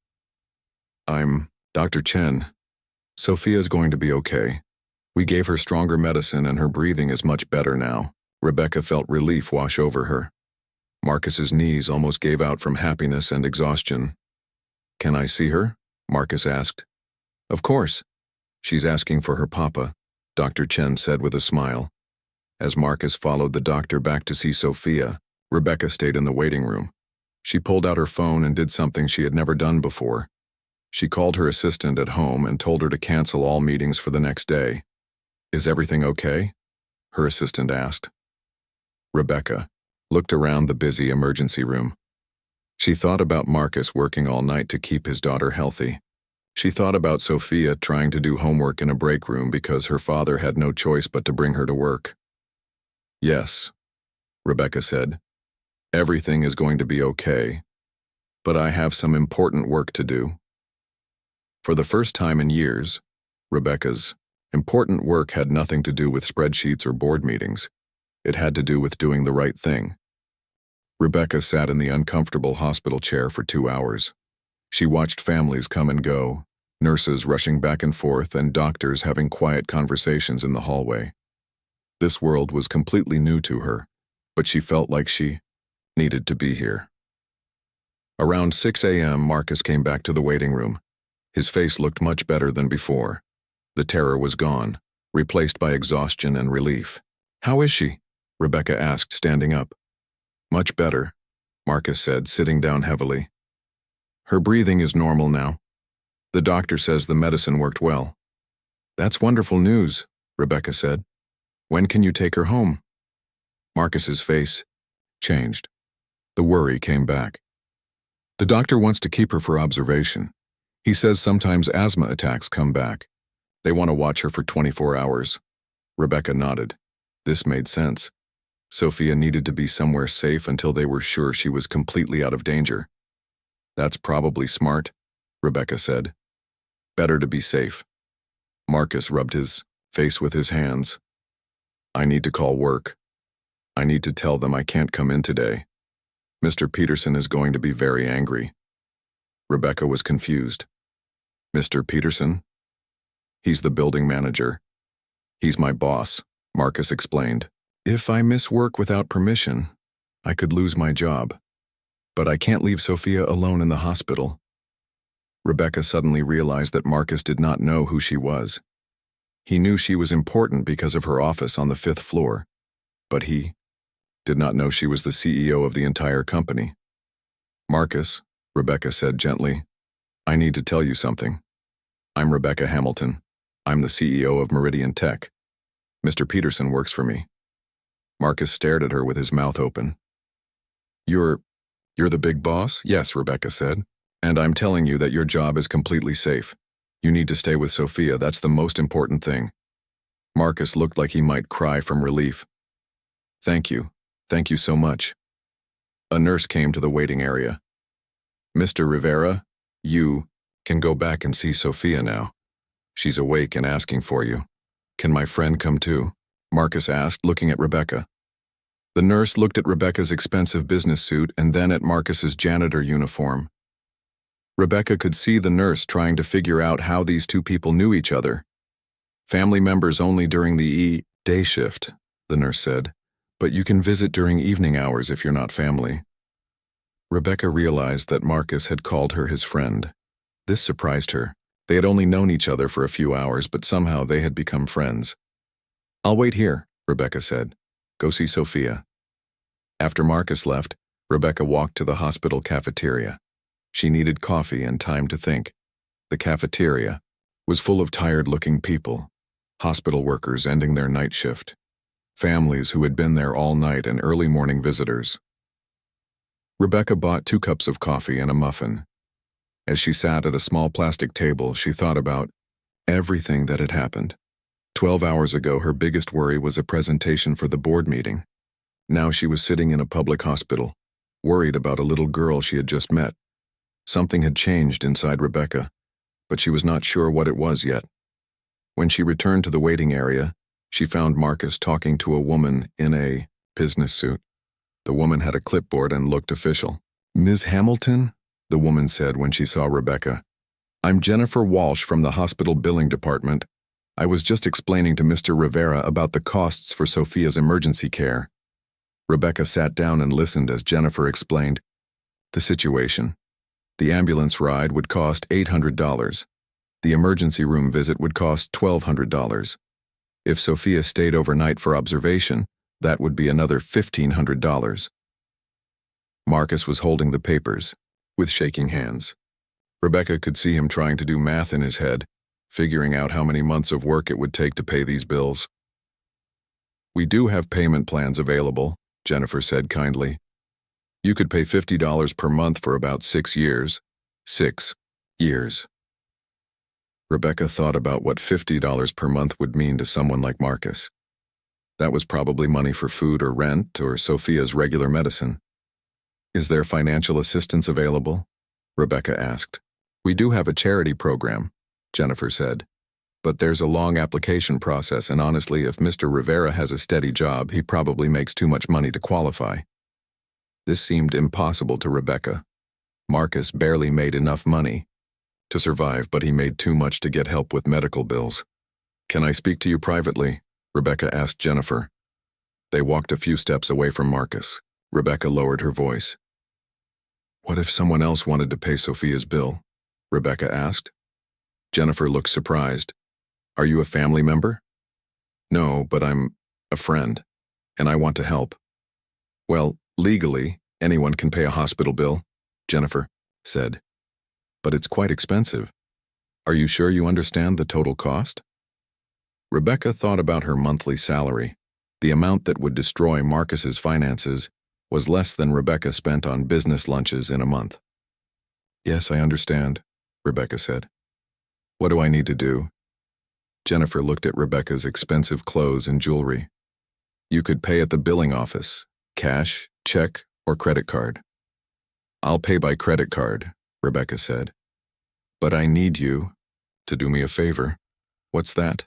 Speaker 1: I'm Dr. Chen. Sophia's going to be okay. We gave her stronger medicine and her breathing is much better now." Rebecca felt relief wash over her. Marcus's knees almost gave out from happiness and exhaustion. "Can I see her?" Marcus asked. "Of course. She's asking for her papa," Dr. Chen said with a smile. As Marcus followed the doctor back to see Sophia, Rebecca stayed in the waiting room. She pulled out her phone and did something she had never done before. She called her assistant at home and told her to cancel all meetings for the next day. "Is everything okay?" her assistant asked. Rebecca looked around the busy emergency room. She thought about Marcus working all night to keep his daughter healthy. She thought about Sophia trying to do homework in a break room because her father had no choice but to bring her to work. "Yes," Rebecca said. "Everything is going to be okay, but I have some important work to do." For the first time in years, Rebecca's important work had nothing to do with spreadsheets or board meetings. It had to do with doing the right thing. Rebecca sat in the uncomfortable hospital chair for 2 hours. She watched families come and go, nurses rushing back and forth, and doctors having quiet conversations in the hallway. This world was completely new to her, but she felt like she needed to be here. Around 6 a.m., Marcus came back to the waiting room. His face looked much better than before. The terror was gone, replaced by exhaustion and relief. "How is she?" Rebecca asked, standing up. "Much better," Marcus said, sitting down heavily. "Her breathing is normal now. The doctor says the medicine worked well." "That's wonderful news," Rebecca said. "When can you take her home?" Marcus's face changed. The worry came back. "The doctor wants to keep her for observation. He says sometimes asthma attacks come back. They want to watch her for 24 hours. Rebecca nodded. This made sense. Sophia needed to be somewhere safe until they were sure she was completely out of danger. "That's probably smart," Rebecca said. "Better to be safe." Marcus rubbed his face with his hands. "I need to call work. I need to tell them I can't come in today. Mr. Peterson is going to be very angry." Rebecca was confused. "Mr. Peterson? He's the building manager. He's my boss," Marcus explained. "If I miss work without permission, I could lose my job. But I can't leave Sophia alone in the hospital." Rebecca suddenly realized that Marcus did not know who she was. He knew she was important because of her office on the 5th floor, but he did not know she was the CEO of the entire company. "Marcus," Rebecca said gently, "I need to tell you something. I'm Rebecca Hamilton. I'm the CEO of Meridian Tech. Mr. Peterson works for me." Marcus stared at her with his mouth open. You're the big boss?" "Yes," Rebecca said. "And I'm telling you that your job is completely safe. You need to stay with Sophia, that's the most important thing." Marcus looked like he might cry from relief. Thank you so much." A nurse came to the waiting area. "Mr. Rivera, you can go back and see Sophia now. She's awake and asking for you." "Can my friend come too?" Marcus asked, looking at Rebecca. The nurse looked at Rebecca's expensive business suit and then at Marcus's janitor uniform. Rebecca could see the nurse trying to figure out how these two people knew each other. "Family members only during the day shift," the nurse said, "but you can visit during evening hours if you're not family." Rebecca realized that Marcus had called her his friend. This surprised her. They had only known each other for a few hours, but somehow they had become friends. "I'll wait here," Rebecca said. "Go see Sophia." After Marcus left, Rebecca walked to the hospital cafeteria. She needed coffee and time to think. The cafeteria was full of tired-looking people, hospital workers ending their night shift, families who had been there all night, and early morning visitors. Rebecca bought 2 cups of coffee and a muffin. As she sat at a small plastic table, she thought about everything that had happened. 12 hours ago, her biggest worry was a presentation for the board meeting. Now she was sitting in a public hospital, worried about a little girl she had just met. Something had changed inside Rebecca, but she was not sure what it was yet. When she returned to the waiting area, she found Marcus talking to a woman in a business suit. The woman had a clipboard and looked official. "Ms. Hamilton?" the woman said when she saw Rebecca. "I'm Jennifer Walsh from the hospital billing department. I was just explaining to Mr. Rivera about the costs for Sophia's emergency care." Rebecca sat down and listened as Jennifer explained the situation. The ambulance ride would cost $800. The emergency room visit would cost $1,200. If Sophia stayed overnight for observation, that would be another $1,500. Marcus was holding the papers, with shaking hands. Rebecca could see him trying to do math in his head, figuring out how many months of work it would take to pay these bills. "We do have payment plans available," Jennifer said kindly. "You could pay $50 per month for about 6 years. 6 years. Rebecca thought about what $50 per month would mean to someone like Marcus. That was probably money for food or rent or Sophia's regular medicine. "Is there financial assistance available?" Rebecca asked. "We do have a charity program," Jennifer said. "But there's a long application process, and honestly, if Mr. Rivera has a steady job, he probably makes too much money to qualify." This seemed impossible to Rebecca. Marcus barely made enough money to survive, but he made too much to get help with medical bills. "Can I speak to you privately?" Rebecca asked Jennifer. They walked a few steps away from Marcus. Rebecca lowered her voice. "What if someone else wanted to pay Sophia's bill?" Rebecca asked. Jennifer looked surprised. "Are you a family member?" "No, but I'm a friend, and I want to help." "Well, legally, anyone can pay a hospital bill," Jennifer said. "But it's quite expensive. Are you sure you understand the total cost?" Rebecca thought about her monthly salary. The amount that would destroy Marcus's finances was less than Rebecca spent on business lunches in a month. "Yes, I understand," Rebecca said. "What do I need to do?" Jennifer looked at Rebecca's expensive clothes and jewelry. "You could pay at the billing office, cash, check, or credit card." "I'll pay by credit card," Rebecca said. "But I need you to do me a favor." "What's that?"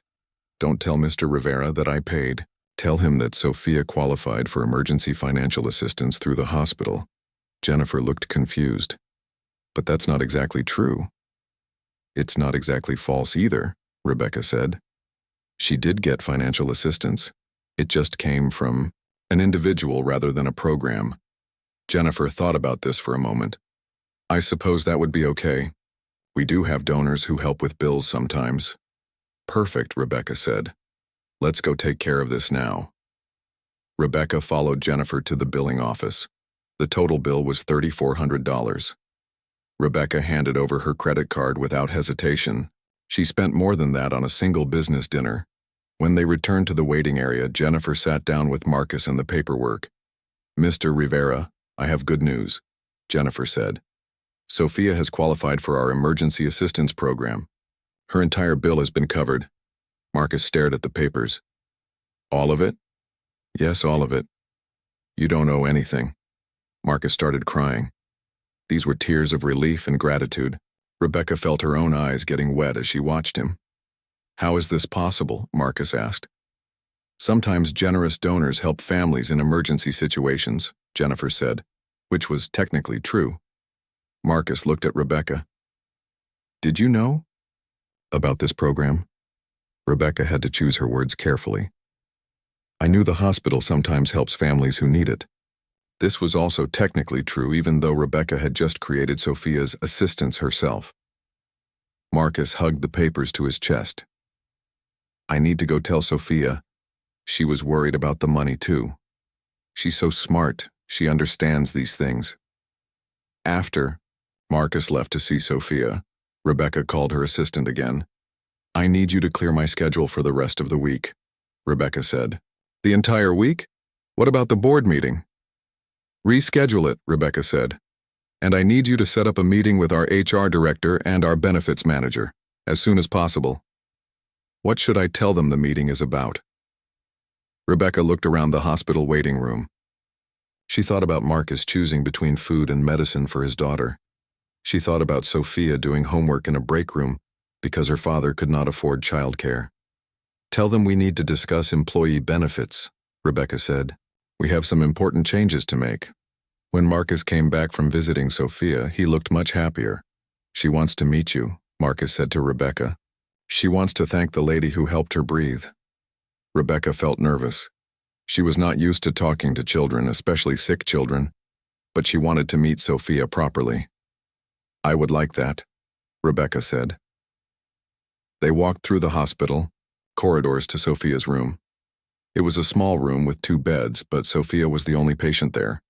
Speaker 1: "Don't tell Mr. Rivera that I paid. Tell him that Sophia qualified for emergency financial assistance through the hospital." Jennifer looked confused. "But that's not exactly true." "It's not exactly false either," Rebecca said. "She did get financial assistance. It just came from an individual rather than a program." Jennifer thought about this for a moment. "I suppose that would be okay. We do have donors who help with bills sometimes." "Perfect," Rebecca said. "Let's go take care of this now." Rebecca followed Jennifer to the billing office. The total bill was $3,400. Rebecca handed over her credit card without hesitation. She spent more than that on a single business dinner. When they returned to the waiting area, Jennifer sat down with Marcus and the paperwork. "Mr. Rivera, I have good news," Jennifer said. "Sophia has qualified for our emergency assistance program. Her entire bill has been covered." Marcus stared at the papers. "All of it?" "Yes, all of it." "You don't owe anything." Marcus started crying. These were tears of relief and gratitude. Rebecca felt her own eyes getting wet as she watched him. "How is this possible?" Marcus asked. "Sometimes generous donors help families in emergency situations," Jennifer said, which was technically true. Marcus looked at Rebecca. "Did you know about this program?" Rebecca had to choose her words carefully. "I knew the hospital sometimes helps families who need it." This was also technically true, even though Rebecca had just created Sophia's assistance herself. Marcus hugged the papers to his chest. "I need to go tell Sophia." She was worried about the money too. "She's so smart, she understands these things." After Marcus left to see Sophia, Rebecca called her assistant again. "I need you to clear my schedule for the rest of the week," Rebecca said. "The entire week? What about the board meeting?" "Reschedule it," Rebecca said. "And I need you to set up a meeting with our HR director and our benefits manager, as soon as possible." "What should I tell them the meeting is about?" Rebecca looked around the hospital waiting room. She thought about Marcus choosing between food and medicine for his daughter. She thought about Sophia doing homework in a break room because her father could not afford childcare. "Tell them we need to discuss employee benefits," Rebecca said. "We have some important changes to make." When Marcus came back from visiting Sophia, he looked much happier. "She wants to meet you," Marcus said to Rebecca. "She wants to thank the lady who helped her breathe." Rebecca felt nervous. She was not used to talking to children, especially sick children, but she wanted to meet Sophia properly. "I would like that," Rebecca said. They walked through the hospital corridors to Sophia's room. It was a small room with 2 beds, but Sophia was the only patient there.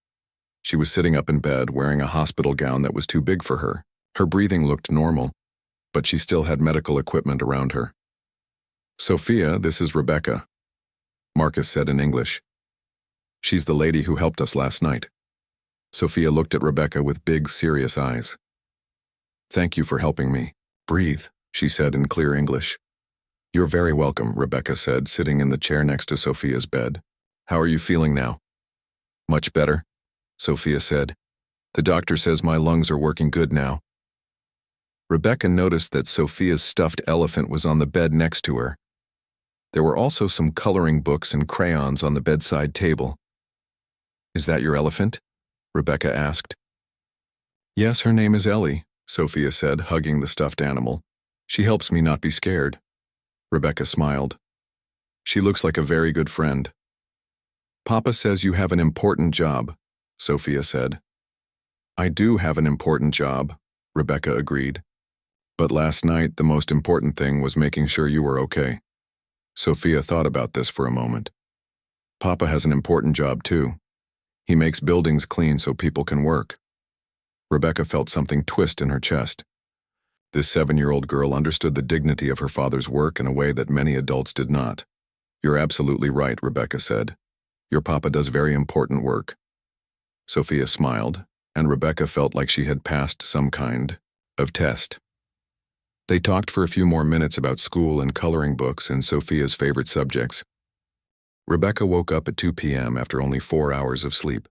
Speaker 1: She was sitting up in bed wearing a hospital gown that was too big for her. Her breathing looked normal, but she still had medical equipment around her. "Sophia, this is Rebecca," Marcus said in English. "She's the lady who helped us last night." Sophia looked at Rebecca with big, serious eyes. "Thank you for helping me breathe," she said in clear English. "You're very welcome," Rebecca said, sitting in the chair next to Sophia's bed. "How are you feeling now?" "Much better," Sophia said. "The doctor says my lungs are working good now." Rebecca noticed that Sophia's stuffed elephant was on the bed next to her. There were also some coloring books and crayons on the bedside table. "Is that your elephant?" Rebecca asked. "Yes, her name is Ellie," Sophia said, hugging the stuffed animal. "She helps me not be scared." Rebecca smiled. "She looks like a very good friend." "Papa says you have an important job," Sophia said. "I do have an important job," Rebecca agreed. "But last night, the most important thing was making sure you were okay." Sophia thought about this for a moment. "Papa has an important job too. He makes buildings clean so people can work." Rebecca felt something twist in her chest. This 7-year-old girl understood the dignity of her father's work in a way that many adults did not. "You're absolutely right," Rebecca said. "Your papa does very important work." Sophia smiled, and Rebecca felt like she had passed some kind of test. They talked for a few more minutes about school and coloring books and Sophia's favorite subjects. Rebecca woke up at 2 p.m. after only 4 hours of sleep.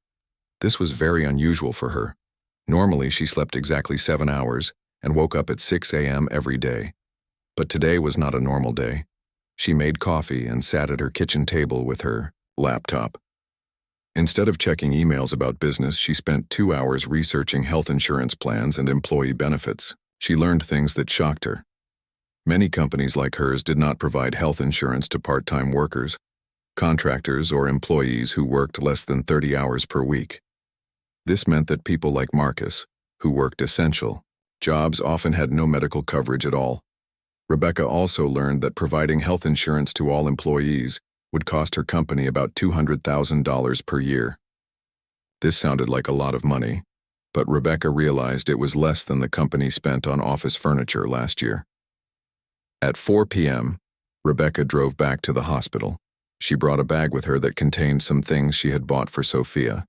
Speaker 1: This was very unusual for her. Normally, she slept exactly 7 hours and woke up at 6 a.m. every day. But today was not a normal day. She made coffee and sat at her kitchen table with her laptop. Instead of checking emails about business, she spent 2 hours researching health insurance plans and employee benefits. She learned things that shocked her. Many companies like hers did not provide health insurance to part-time workers, contractors, or employees who worked less than 30 hours per week. This meant that people like Marcus, who worked essential jobs, often had no medical coverage at all. Rebecca also learned that providing health insurance to all employees would cost her company about $200,000 per year. This sounded like a lot of money, but Rebecca realized it was less than the company spent on office furniture last year. At 4 p.m., Rebecca drove back to the hospital. She brought a bag with her that contained some things she had bought for Sophia.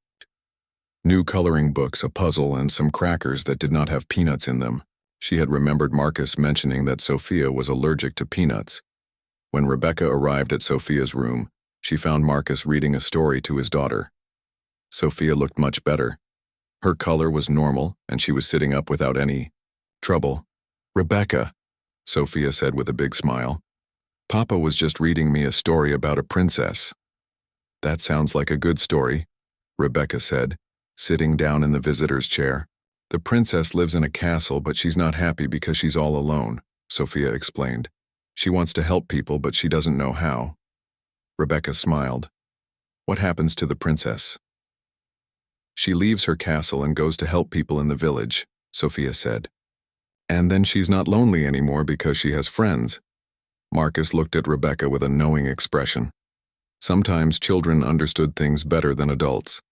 Speaker 1: New coloring books, a puzzle, and some crackers that did not have peanuts in them. She had remembered Marcus mentioning that Sophia was allergic to peanuts. When Rebecca arrived at Sophia's room, she found Marcus reading a story to his daughter. Sophia looked much better. Her color was normal, and she was sitting up without any trouble. "Rebecca," Sophia said with a big smile, "Papa was just reading me a story about a princess." "That sounds like a good story," Rebecca said, sitting down in the visitor's chair. "The princess lives in a castle, but she's not happy because she's all alone," Sophia explained. "She wants to help people, but she doesn't know how." Rebecca smiled. "What happens to the princess?" "She leaves her castle and goes to help people in the village," Sophia said. "And then she's not lonely anymore because she has friends." Marcus looked at Rebecca with a knowing expression. Sometimes children understood things better than adults.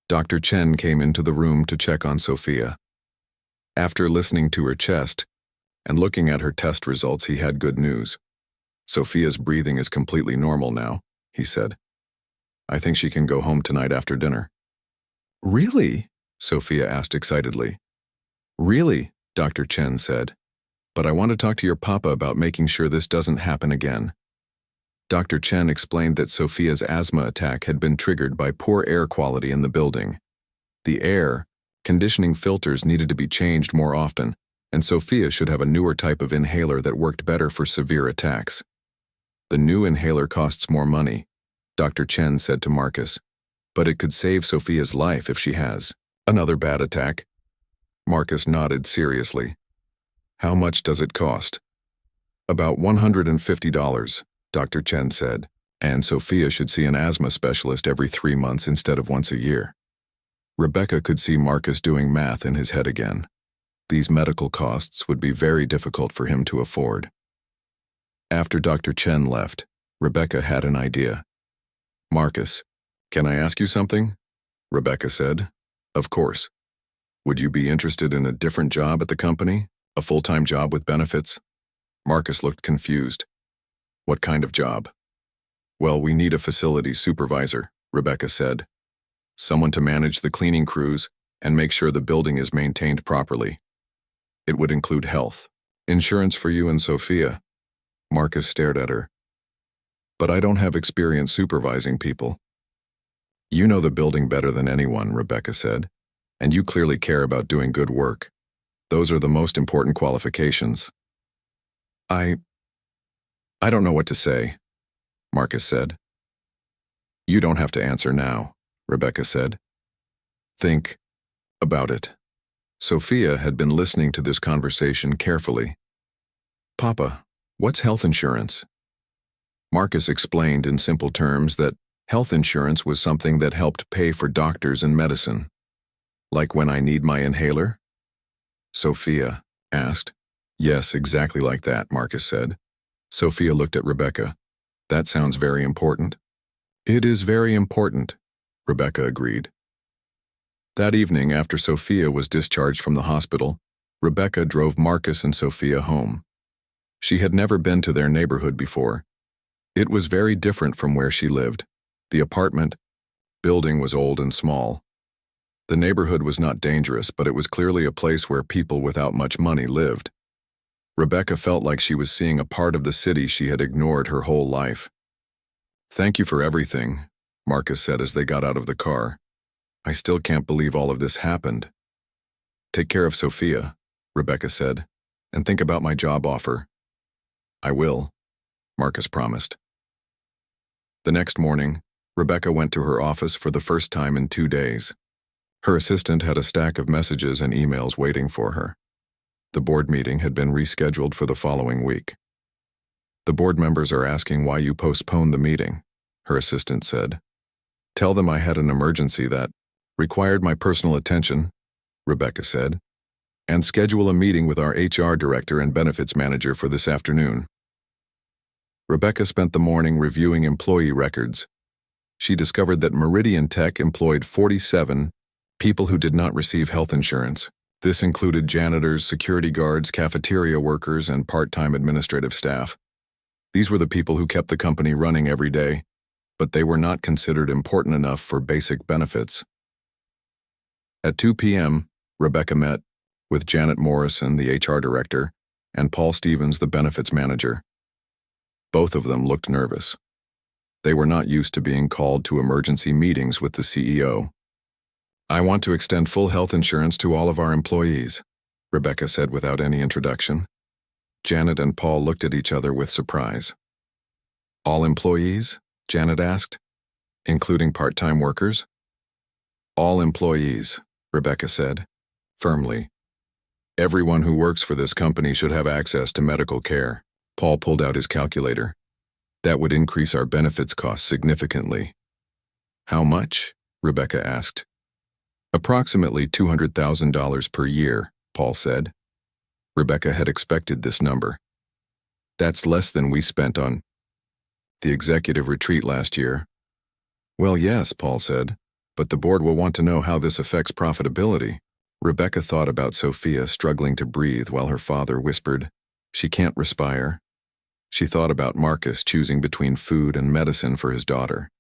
Speaker 1: Dr. Chen came into the room to check on Sophia. After listening to her chest and looking at her test results, he had good news. "Sophia's breathing is completely normal now," he said. "I think she can go home tonight after dinner." "Really?" Sophia asked excitedly. "Really," Dr. Chen said. "But I want to talk to your papa about making sure this doesn't happen again." Dr. Chen explained that Sophia's asthma attack had been triggered by poor air quality in the building. The air conditioning filters needed to be changed more often, and Sophia should have a newer type of inhaler that worked better for severe attacks. The new inhaler costs more money, Dr. Chen said to Marcus, but it could save Sophia's life if she has another bad attack. Marcus nodded seriously. How much does it cost? About $150, Dr. Chen said, and Sophia should see an asthma specialist every 3 months instead of once a year. Rebecca could see Marcus doing math in his head again. These medical costs would be very difficult for him to afford. After Dr. Chen left, Rebecca had an idea. Marcus, can I ask you something? Rebecca said. Of course. Would you be interested in a different job at the company? A full-time job with benefits? Marcus looked confused. What kind of job? Well, we need a facilities supervisor, Rebecca said. Someone to manage the cleaning crews and make sure the building is maintained properly. It would include health insurance for you and Sophia. Marcus stared at her. But I don't have experience supervising people. You know the building better than anyone, Rebecca said, and you clearly care about doing good work. Those are the most important qualifications. I don't know what to say, Marcus said. You don't have to answer now, Rebecca said. Think about it. Sophia had been listening to this conversation carefully. Papa, what's health insurance? Marcus explained in simple terms that health insurance was something that helped pay for doctors and medicine. Like when I need my inhaler? Sophia asked. Yes, exactly like that, Marcus said. Sophia looked at Rebecca. That sounds very important. It is very important, Rebecca agreed. That evening, after Sophia was discharged from the hospital, Rebecca drove Marcus and Sophia home. She had never been to their neighborhood before. It was very different from where she lived. The apartment building was old and small. The neighborhood was not dangerous, but it was clearly a place where people without much money lived. Rebecca felt like she was seeing a part of the city she had ignored her whole life. Thank you for everything, Marcus said as they got out of the car. I still can't believe all of this happened. Take care of Sophia, Rebecca said, and think about my job offer. I will, Marcus promised. The next morning, Rebecca went to her office for the first time in 2 days. Her assistant had a stack of messages and emails waiting for her. The board meeting had been rescheduled for the following week. The board members are asking why you postponed the meeting, her assistant said. Tell them I had an emergency that required my personal attention, Rebecca said, and schedule a meeting with our HR director and benefits manager for this afternoon. Rebecca spent the morning reviewing employee records. She discovered that Meridian Tech employed 47 people who did not receive health insurance. This included janitors, security guards, cafeteria workers, and part-time administrative staff. These were the people who kept the company running every day, but they were not considered important enough for basic benefits. At 2 p.m., Rebecca met with Janet Morrison, the HR director, and Paul Stevens, the benefits manager. Both of them looked nervous. They were not used to being called to emergency meetings with the CEO. I want to extend full health insurance to all of our employees, Rebecca said without any introduction. Janet and Paul looked at each other with surprise. All employees? Janet asked. Including part-time workers? All employees, Rebecca said, firmly. Everyone who works for this company should have access to medical care. Paul pulled out his calculator. That would increase our benefits costs significantly. How much? Rebecca asked. Approximately $200,000 per year, Paul said. Rebecca had expected this number. That's less than we spent on the executive retreat last year. Well, yes, Paul said, but the board will want to know how this affects profitability. Rebecca thought about Sophia struggling to breathe while her father whispered, "She can't respire." She thought about Marcus choosing between food and medicine for his daughter.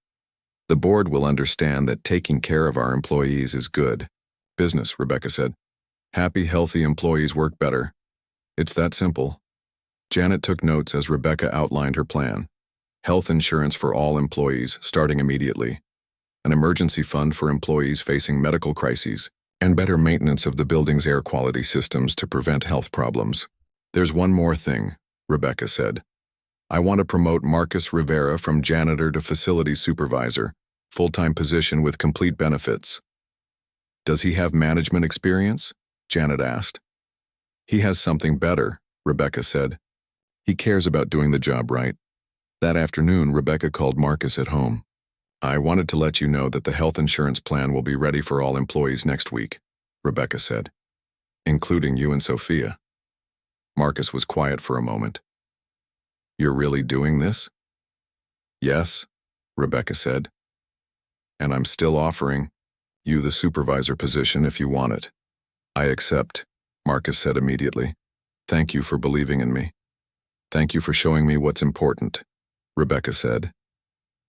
Speaker 1: The board will understand that taking care of our employees is good business, Rebecca said. Happy, healthy employees work better. It's that simple. Janet took notes as Rebecca outlined her plan. Health insurance for all employees, starting immediately. An emergency fund for employees facing medical crises, and better maintenance of the building's air quality systems to prevent health problems. There's one more thing, Rebecca said. I want to promote Marcus Rivera from janitor to facilities supervisor, full-time position with complete benefits. Does he have management experience? Janet asked. He has something better, Rebecca said. He cares about doing the job right. That afternoon, Rebecca called Marcus at home. I wanted to let you know that the health insurance plan will be ready for all employees next week, Rebecca said, including you and Sophia. Marcus was quiet for a moment. You're really doing this? Yes, Rebecca said. And I'm still offering you the supervisor position if you want it. I accept, Marcus said immediately. Thank you for believing in me. Thank you for showing me what's important, Rebecca said.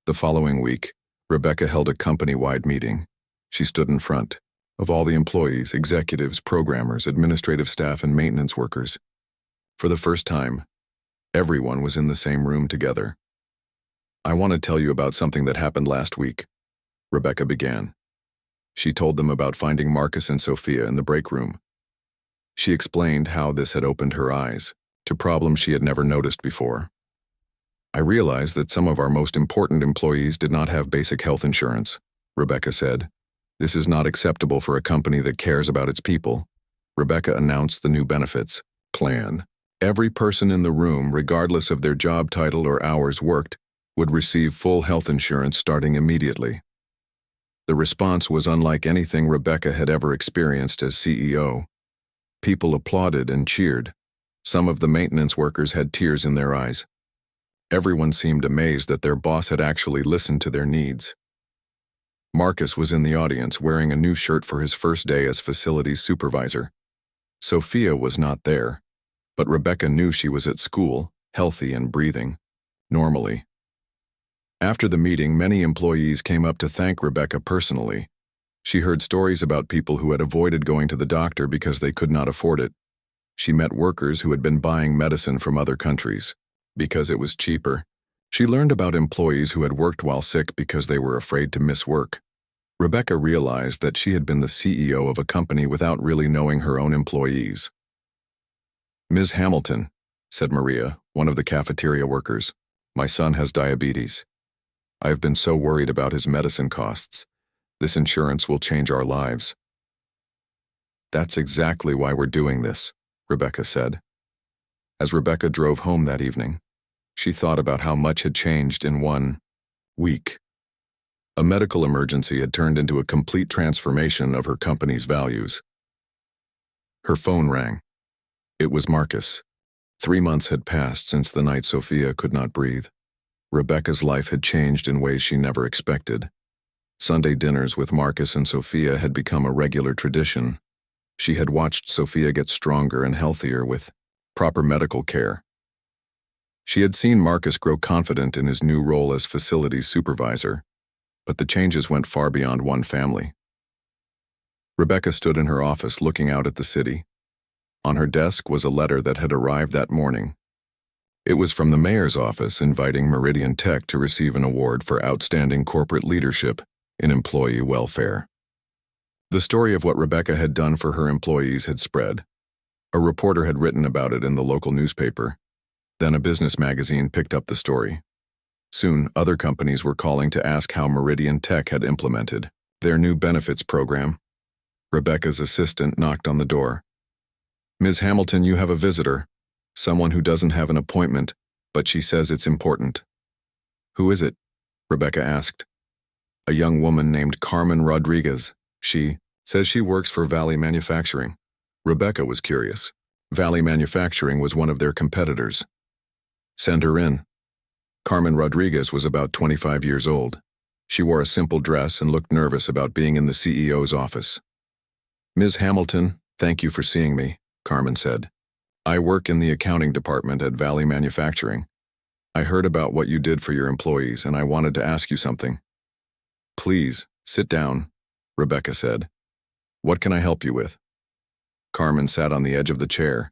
Speaker 1: The following week, Rebecca held a company-wide meeting. She stood in front of all the employees, executives, programmers, administrative staff, and maintenance workers. For the first time, everyone was in the same room together. I want to tell you about something that happened last week, Rebecca began. She told them about finding Marcus and Sophia in the break room. She explained how this had opened her eyes to problems she had never noticed before. I realized that some of our most important employees did not have basic health insurance, Rebecca said. This is not acceptable for a company that cares about its people. Rebecca announced the new benefits plan. Every person in the room, regardless of their job title or hours worked, would receive full health insurance starting immediately. The response was unlike anything Rebecca had ever experienced as CEO. People applauded and cheered. Some of the maintenance workers had tears in their eyes. Everyone seemed amazed that their boss had actually listened to their needs. Marcus was in the audience wearing a new shirt for his first day as facilities supervisor. Sophia was not there, but Rebecca knew she was at school, healthy and breathing normally. After the meeting, many employees came up to thank Rebecca personally. She heard stories about people who had avoided going to the doctor because they could not afford it. She met workers who had been buying medicine from other countries because it was cheaper. She learned about employees who had worked while sick because they were afraid to miss work. Rebecca realized that she had been the CEO of a company without really knowing her own employees. Ms. Hamilton, said Maria, one of the cafeteria workers, my son has diabetes. I have been so worried about his medicine costs. This insurance will change our lives. That's exactly why we're doing this, Rebecca said. As Rebecca drove home that evening, she thought about how much had changed in 1 week. A medical emergency had turned into a complete transformation of her company's values. Her phone rang. It was Marcus. 3 months had passed since the night Sophia could not breathe. Rebecca's life had changed in ways she never expected. Sunday dinners with Marcus and Sophia had become a regular tradition. She had watched Sophia get stronger and healthier with proper medical care. She had seen Marcus grow confident in his new role as facilities supervisor, but the changes went far beyond one family. Rebecca stood in her office looking out at the city. On her desk was a letter that had arrived that morning. It was from the mayor's office inviting Meridian Tech to receive an award for outstanding corporate leadership in employee welfare. The story of what Rebecca had done for her employees had spread. A reporter had written about it in the local newspaper. Then a business magazine picked up the story. Soon, other companies were calling to ask how Meridian Tech had implemented their new benefits program. Rebecca's assistant knocked on the door. Ms. Hamilton, you have a visitor. Someone who doesn't have an appointment, but she says it's important. Who is it? Rebecca asked. A young woman named Carmen Rodriguez. She says she works for Valley Manufacturing. Rebecca was curious. Valley Manufacturing was one of their competitors. Send her in. Carmen Rodriguez was about 25 years old. She wore a simple dress and looked nervous about being in the CEO's office. Ms. Hamilton, thank you for seeing me, Carmen said. I work in the accounting department at Valley Manufacturing. I heard about what you did for your employees and I wanted to ask you something. Please, sit down, Rebecca said. What can I help you with? Carmen sat on the edge of the chair.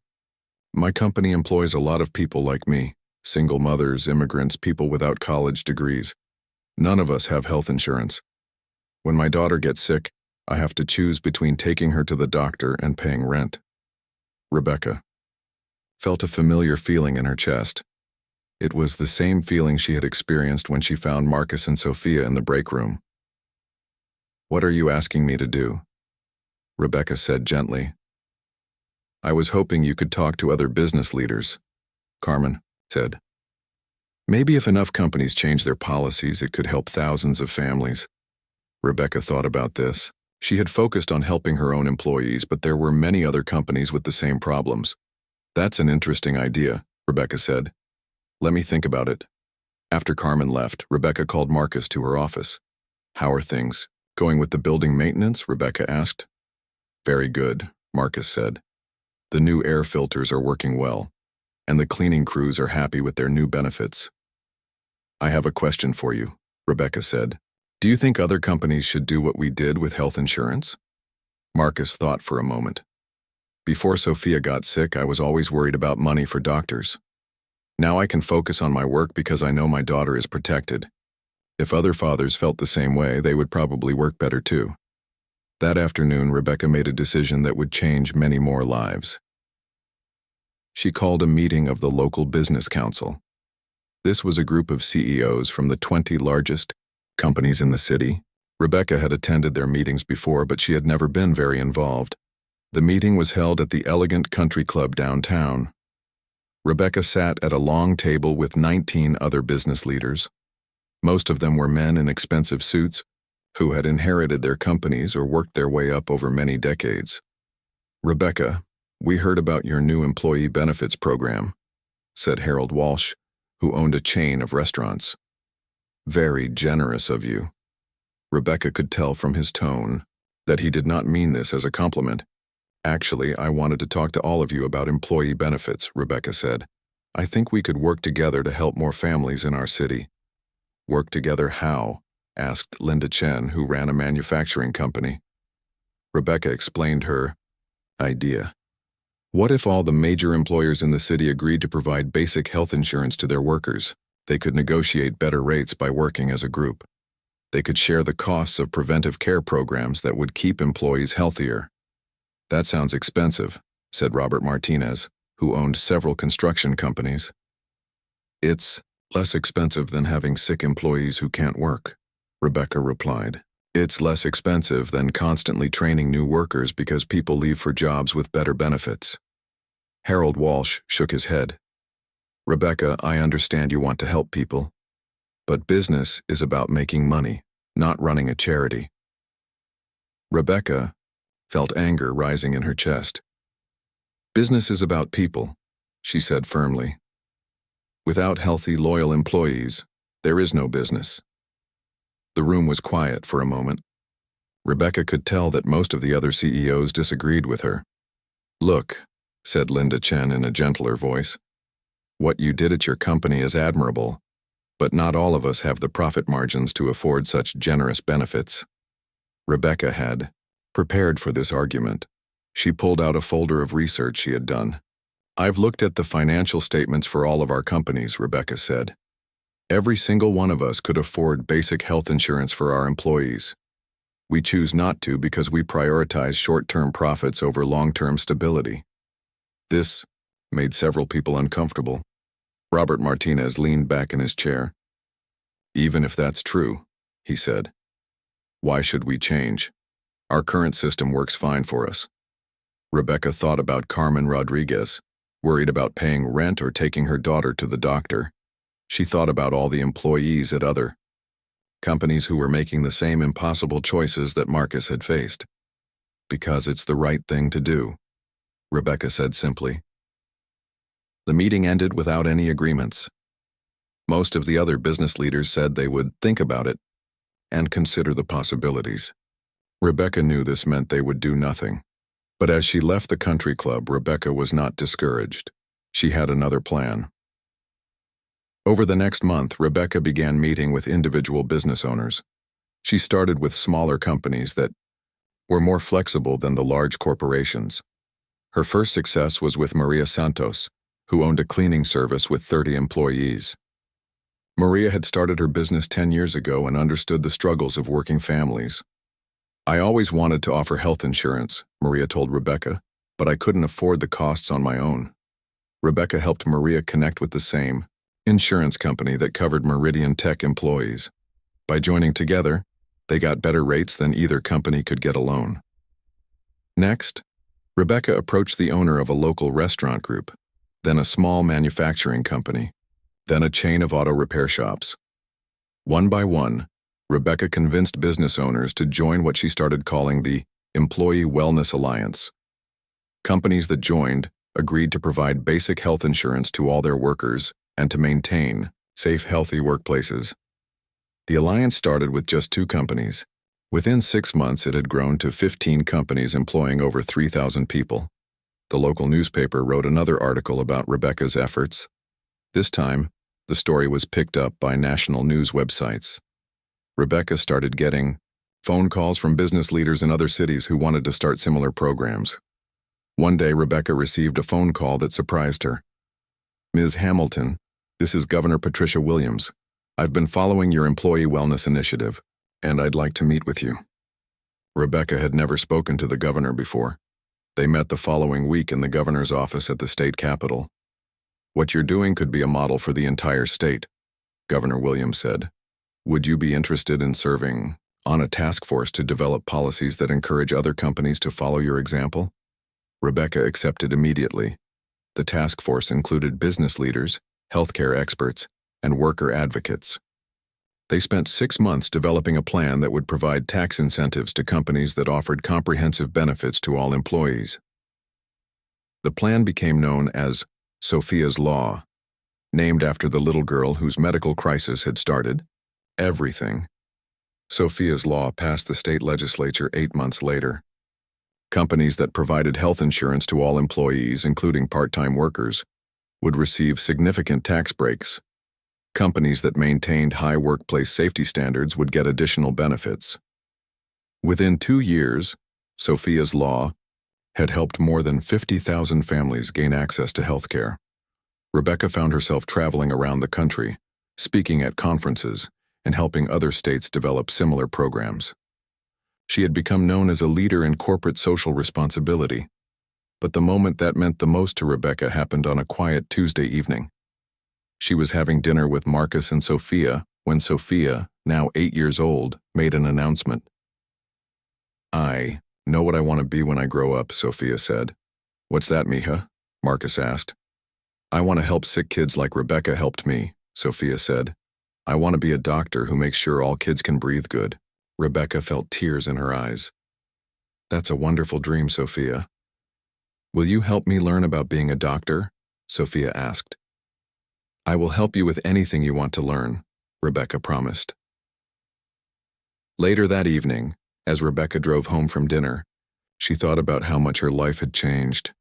Speaker 1: My company employs a lot of people like me. Single mothers, immigrants, people without college degrees. None of us have health insurance. When my daughter gets sick, I have to choose between taking her to the doctor and paying rent. Rebecca felt a familiar feeling in her chest. It was the same feeling she had experienced when she found Marcus and Sophia in the break room. "What are you asking me to do?" Rebecca said gently. "I was hoping you could talk to other business leaders," Carmen said. "Maybe if enough companies change their policies, it could help thousands of families." Rebecca thought about this. She had focused on helping her own employees, but there were many other companies with the same problems. "That's an interesting idea," Rebecca said. "Let me think about it." After Carmen left, Rebecca called Marcus to her office. "How are things? Going with the building maintenance?" Rebecca asked. "Very good," Marcus said. "The new air filters are working well, and the cleaning crews are happy with their new benefits." "I have a question for you," Rebecca said. "Do you think other companies should do what we did with health insurance?" Marcus thought for a moment. "Before Sophia got sick, I was always worried about money for doctors. Now I can focus on my work because I know my daughter is protected. If other fathers felt the same way, they would probably work better too." That afternoon, Rebecca made a decision that would change many more lives. She called a meeting of the local business council. This was a group of CEOs from the 20 largest companies in the city. Rebecca had attended their meetings before, but she had never been very involved. The meeting was held at the elegant country club downtown. Rebecca sat at a long table with 19 other business leaders. Most of them were men in expensive suits who had inherited their companies or worked their way up over many decades. "Rebecca, we heard about your new employee benefits program," said Harold Walsh, who owned a chain of restaurants. "Very generous of you." Rebecca could tell from his tone that he did not mean this as a compliment. "Actually, I wanted to talk to all of you about employee benefits," Rebecca said. "I think we could work together to help more families in our city." "Work together how?" asked Linda Chen, who ran a manufacturing company. Rebecca explained her idea. "What if all the major employers in the city agreed to provide basic health insurance to their workers? They could negotiate better rates by working as a group. They could share the costs of preventive care programs that would keep employees healthier." "That sounds expensive," said Robert Martinez, who owned several construction companies. "It's less expensive than having sick employees who can't work," Rebecca replied. "It's less expensive than constantly training new workers because people leave for jobs with better benefits." Harold Walsh shook his head. "Rebecca, I understand you want to help people, but business is about making money, not running a charity." Rebecca felt anger rising in her chest. "Business is about people," she said firmly. "Without healthy, loyal employees, there is no business." The room was quiet for a moment. Rebecca could tell that most of the other CEOs disagreed with her. "Look," said Linda Chen in a gentler voice, "what you did at your company is admirable, but not all of us have the profit margins to afford such generous benefits." Rebecca had prepared for this argument. She pulled out a folder of research she had done. "I've looked at the financial statements for all of our companies," Rebecca said. "Every single one of us could afford basic health insurance for our employees. We choose not to because we prioritize short-term profits over long-term stability." This made several people uncomfortable. Robert Martinez leaned back in his chair. "Even if that's true," he said, "why should we change? Our current system works fine for us." Rebecca thought about Carmen Rodriguez, worried about paying rent or taking her daughter to the doctor. She thought about all the employees at other companies who were making the same impossible choices that Marcus had faced. "Because it's the right thing to do," Rebecca said simply. The meeting ended without any agreements. Most of the other business leaders said they would think about it and consider the possibilities. Rebecca knew this meant they would do nothing. But as she left the country club, Rebecca was not discouraged. She had another plan. Over the next month, Rebecca began meeting with individual business owners. She started with smaller companies that were more flexible than the large corporations. Her first success was with Maria Santos, who owned a cleaning service with 30 employees. Maria had started her business 10 years ago and understood the struggles of working families. "I always wanted to offer health insurance," Maria told Rebecca, "but I couldn't afford the costs on my own." Rebecca helped Maria connect with the same insurance company that covered Meridian Tech employees. By joining together, they got better rates than either company could get alone. Next, Rebecca approached the owner of a local restaurant group, then a small manufacturing company, then a chain of auto repair shops. One by one, Rebecca convinced business owners to join what she started calling the Employee Wellness Alliance. Companies that joined agreed to provide basic health insurance to all their workers and to maintain safe, healthy workplaces. The alliance started with just 2 companies. Within 6 months, it had grown to 15 companies employing over 3,000 people. The local newspaper wrote another article about Rebecca's efforts. This time, the story was picked up by national news websites. Rebecca started getting phone calls from business leaders in other cities who wanted to start similar programs. One day, Rebecca received a phone call that surprised her. "Ms. Hamilton, this is Governor Patricia Williams. I've been following your employee wellness initiative, and I'd like to meet with you." Rebecca had never spoken to the governor before. They met the following week in the governor's office at the state capitol. "What you're doing could be a model for the entire state," Governor Williams said. "Would you be interested in serving on a task force to develop policies that encourage other companies to follow your example?" Rebecca accepted immediately. The task force included business leaders, healthcare experts, and worker advocates. They spent 6 months developing a plan that would provide tax incentives to companies that offered comprehensive benefits to all employees. The plan became known as Sophia's Law, named after the little girl whose medical crisis had started everything. Sophia's Law passed the state legislature 8 months later. Companies that provided health insurance to all employees, including part-time workers, would receive significant tax breaks. Companies that maintained high workplace safety standards would get additional benefits. Within 2 years, Sophia's Law had helped more than 50,000 families gain access to health care. Rebecca found herself traveling around the country, speaking at conferences, and helping other states develop similar programs. She had become known as a leader in corporate social responsibility. But the moment that meant the most to Rebecca happened on a quiet Tuesday evening. She was having dinner with Marcus and Sophia when Sophia, now 8 years old, made an announcement. "I know what I want to be when I grow up," Sophia said. "What's that, mija?" Marcus asked. "I want to help sick kids like Rebecca helped me," Sophia said. "I want to be a doctor who makes sure all kids can breathe good." Rebecca felt tears in her eyes. "That's a wonderful dream, Sophia. Will you help me learn about being a doctor?" Sophia asked. "I will help you with anything you want to learn," Rebecca promised. Later that evening, as Rebecca drove home from dinner, she thought about how much her life had changed.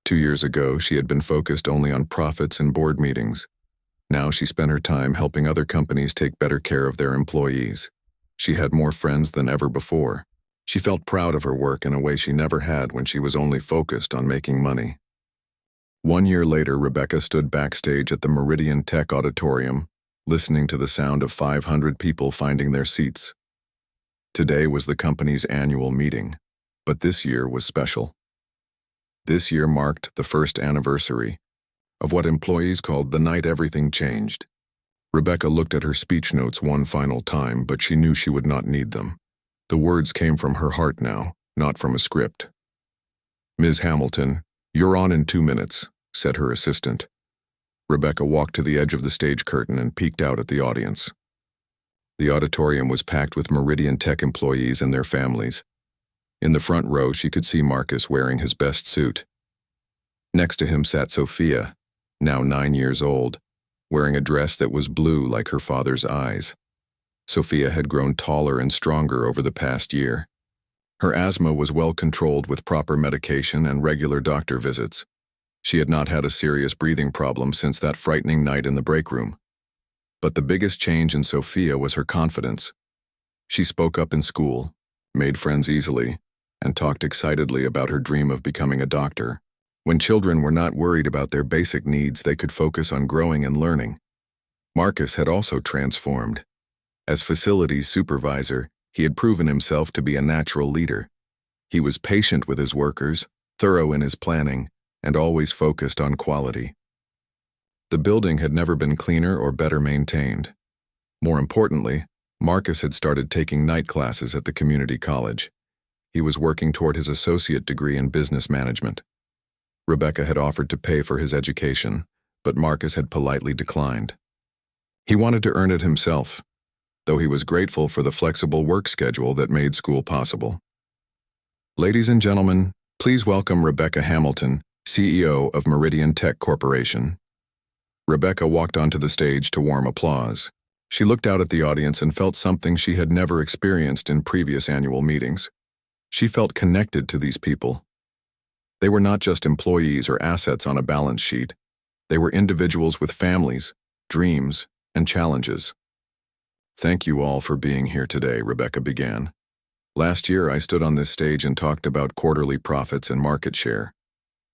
Speaker 1: 2 years ago, she had been focused only on profits and board meetings. Now she spent her time helping other companies take better care of their employees. She had more friends than ever before. She felt proud of her work in a way she never had when she was only focused on making money. 1 year later, Rebecca stood backstage at the Meridian Tech Auditorium, listening to the sound of 500 people finding their seats. Today was the company's annual meeting, but this year was special. This year marked the first anniversary of what employees called the night everything changed. Rebecca looked at her speech notes one final time, but she knew she would not need them. The words came from her heart now, not from a script. "Ms. Hamilton, you're on in 2 minutes," said her assistant. Rebecca walked to the edge of the stage curtain and peeked out at the audience. The auditorium was packed with Meridian Tech employees and their families. In the front row, she could see Marcus wearing his best suit. Next to him sat Sophia, now 9 years old, wearing a dress that was blue like her father's eyes. Sophia had grown taller and stronger over the past year. Her asthma was well controlled with proper medication and regular doctor visits. She had not had a serious breathing problem since that frightening night in the break room. But the biggest change in Sophia was her confidence. She spoke up in school, made friends easily, and talked excitedly about her dream of becoming a doctor. When children were not worried about their basic needs, they could focus on growing and learning. Marcus had also transformed. As facilities supervisor, he had proven himself to be a natural leader. He was patient with his workers, thorough in his planning, and always focused on quality. The building had never been cleaner or better maintained. More importantly, Marcus had started taking night classes at the community college. He was working toward his associate degree in business management. Rebecca had offered to pay for his education, but Marcus had politely declined. He wanted to earn it himself, though he was grateful for the flexible work schedule that made school possible. Ladies and gentlemen, please welcome Rebecca Hamilton, CEO of Meridian Tech Corporation. Rebecca walked onto the stage to warm applause. She looked out at the audience and felt something she had never experienced in previous annual meetings. She felt connected to these people. They were not just employees or assets on a balance sheet. They were individuals with families, dreams, and challenges. Thank you all for being here today, Rebecca began. Last year, I stood on this stage and talked about quarterly profits and market share.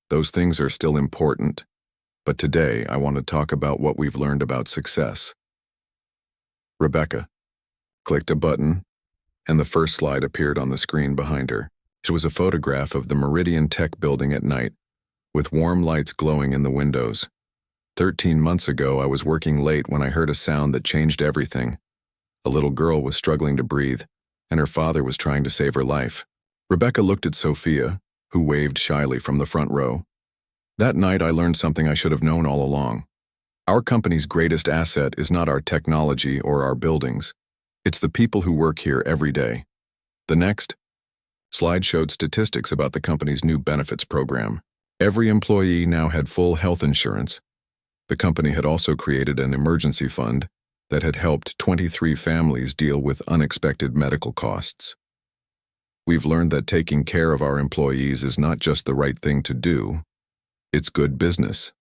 Speaker 1: Those things are still important, but today I want to talk about what we've learned about success. Rebecca clicked a button, and the first slide appeared on the screen behind her. It was a photograph of the Meridian Tech building at night, with warm lights glowing in the windows. 13 months ago, I was working late when I heard a sound that changed everything. A little girl was struggling to breathe, and her father was trying to save her life. Rebecca looked at Sophia, who waved shyly from the front row. That night, I learned something I should have known all along. Our company's greatest asset is not our technology or our buildings. It's the people who work here every day. The next slide showed statistics about the company's new benefits program. Every employee now had full health insurance. The company had also created an emergency fund that had helped 23 families deal with unexpected medical costs. We've learned that taking care of our employees is not just the right thing to do, it's good business,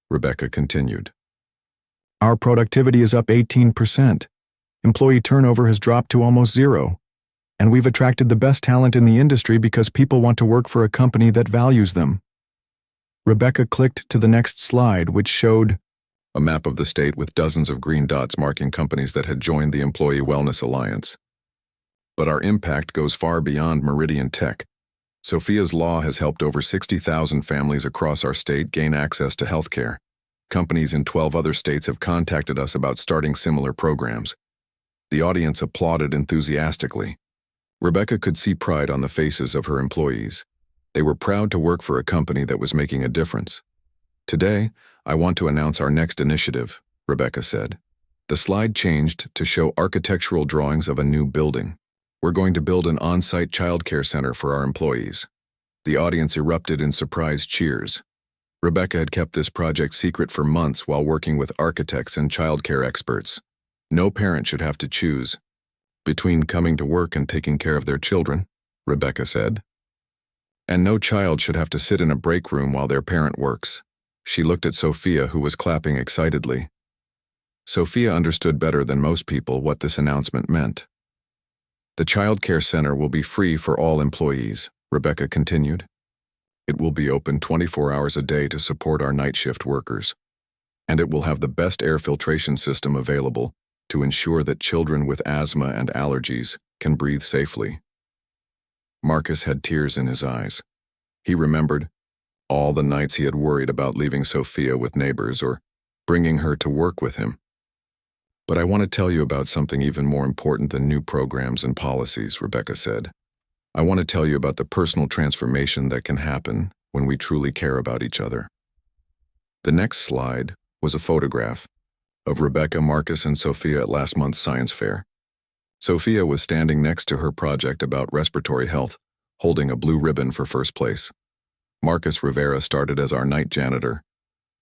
Speaker 1: Rebecca continued. Our productivity is up 18%. Employee turnover has dropped to almost zero. And we've attracted the best talent in the industry because people want to work for a company that values them. Rebecca clicked to the next slide, which showed a map of the state with dozens of green dots marking companies that had joined the Employee Wellness Alliance. But our impact goes far beyond Meridian Tech. Sophia's law has helped over 60,000 families across our state gain access to health care. Companies in 12 other states have contacted us about starting similar programs. The audience applauded enthusiastically. Rebecca could see pride on the faces of her employees. They were proud to work for a company that was making a difference. Today, I want to announce our next initiative, Rebecca said. The slide changed to show architectural drawings of a new building. We're going to build an on-site childcare center for our employees. The audience erupted in surprised cheers. Rebecca had kept this project secret for months while working with architects and childcare experts. No parent should have to choose between coming to work and taking care of their children, Rebecca said. And no child should have to sit in a break room while their parent works. She looked at Sophia, who was clapping excitedly. Sophia understood better than most people what this announcement meant. The child care center will be free for all employees, Rebecca continued. It will be open 24 hours a day to support our night shift workers. And it will have the best air filtration system available to ensure that children with asthma and allergies can breathe safely. Marcus had tears in his eyes. He remembered all the nights he had worried about leaving Sophia with neighbors or bringing her to work with him. But I want to tell you about something even more important than new programs and policies, Rebecca said. I want to tell you about the personal transformation that can happen when we truly care about each other. The next slide was a photograph of Rebecca, Marcus, and Sophia at last month's science fair. Sophia was standing next to her project about respiratory health, holding a blue ribbon for first place. Marcus Rivera started as our night janitor.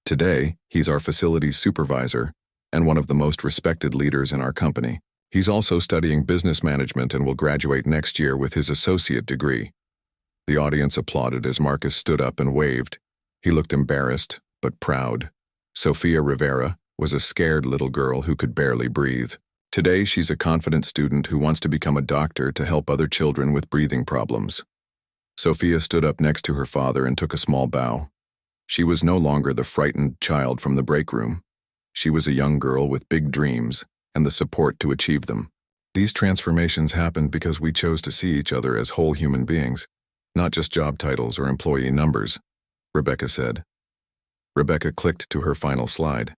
Speaker 1: Today, he's our facilities supervisor and one of the most respected leaders in our company. He's also studying business management and will graduate next year with his associate degree. The audience applauded as Marcus stood up and waved. He looked embarrassed, but proud. Sophia Rivera was a scared little girl who could barely breathe. Today, she's a confident student who wants to become a doctor to help other children with breathing problems. Sophia stood up next to her father and took a small bow. She was no longer the frightened child from the break room. She was a young girl with big dreams and the support to achieve them. These transformations happened because we chose to see each other as whole human beings, not just job titles or employee numbers, Rebecca said. Rebecca clicked to her final slide.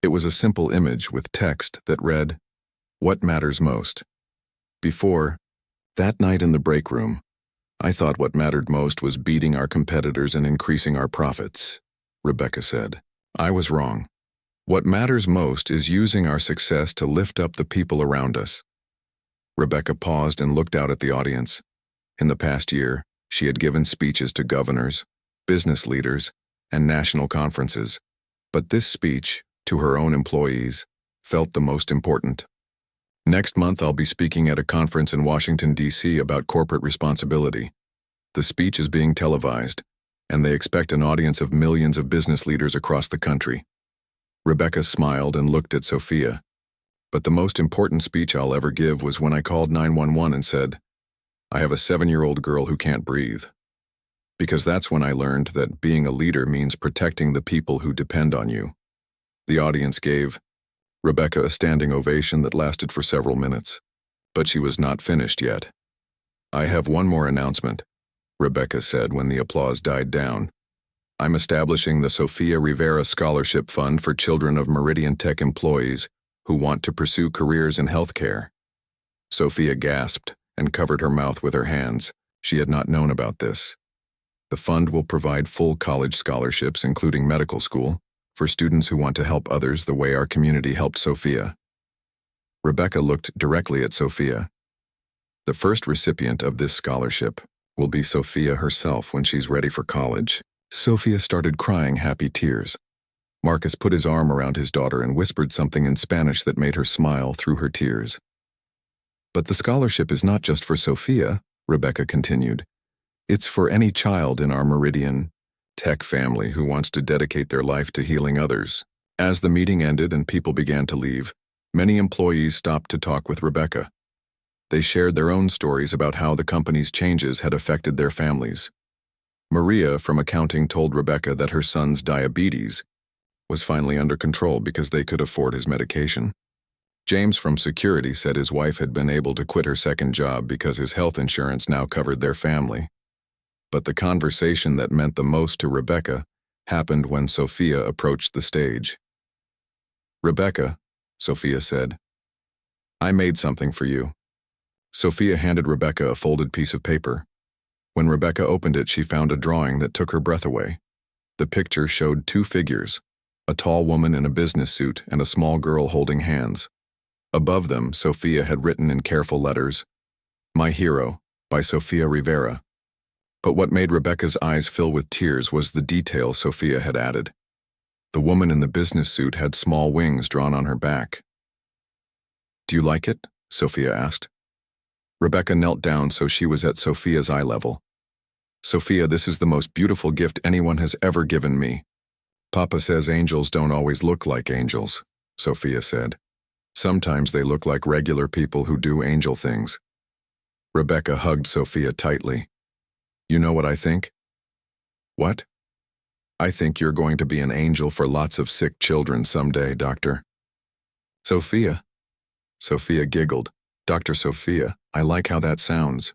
Speaker 1: It was a simple image with text that read, "What matters most?" Before, that night in the break room, I thought what mattered most was beating our competitors and increasing our profits, Rebecca said. I was wrong. What matters most is using our success to lift up the people around us. Rebecca paused and looked out at the audience. In the past year, she had given speeches to governors, business leaders, and national conferences. But this speech, to her own employees, felt the most important. Next month, I'll be speaking at a conference in Washington, D.C. about corporate responsibility. The speech is being televised, and they expect an audience of millions of business leaders across the country. Rebecca smiled and looked at Sophia. But the most important speech I'll ever give was when I called 911 and said, "I have a 7-year-old girl who can't breathe." Because that's when I learned that being a leader means protecting the people who depend on you. The audience gave Rebecca a standing ovation that lasted for several minutes. But she was not finished yet. "I have one more announcement," Rebecca said when the applause died down. "I'm establishing the Sofia Rivera Scholarship Fund for children of Meridian Tech employees who want to pursue careers in healthcare." Sophia gasped and covered her mouth with her hands. She had not known about this. The fund will provide full college scholarships, including medical school, for students who want to help others the way our community helped Sophia. Rebecca looked directly at Sophia. The first recipient of this scholarship will be Sophia herself when she's ready for college. Sophia started crying happy tears. Marcus put his arm around his daughter and whispered something in Spanish that made her smile through her tears. "But the scholarship is not just for Sophia," Rebecca continued. "It's for any child in our Meridian Tech family who wants to dedicate their life to healing others." As the meeting ended and people began to leave, many employees stopped to talk with Rebecca. They shared their own stories about how the company's changes had affected their families. Maria from accounting told Rebecca that her son's diabetes was finally under control because they could afford his medication. James from security said his wife had been able to quit her second job because his health insurance now covered their family. But the conversation that meant the most to Rebecca happened when Sophia approached the stage. "Rebecca," Sophia said, "I made something for you." Sophia handed Rebecca a folded piece of paper. When Rebecca opened it, she found a drawing that took her breath away. The picture showed 2 figures, a tall woman in a business suit and a small girl holding hands. Above them, Sophia had written in careful letters, "My Hero," by Sofia Rivera. But what made Rebecca's eyes fill with tears was the detail Sophia had added. The woman in the business suit had small wings drawn on her back. "Do you like it?" Sophia asked. Rebecca knelt down so she was at Sophia's eye level. "Sophia, this is the most beautiful gift anyone has ever given me." "Papa says angels don't always look like angels," Sophia said. "Sometimes they look like regular people who do angel things." Rebecca hugged Sophia tightly. "You know what I think?" "What?" "I think you're going to be an angel for lots of sick children someday, Doctor." "Sophia." Sophia giggled. "Dr. Sophia, I like how that sounds."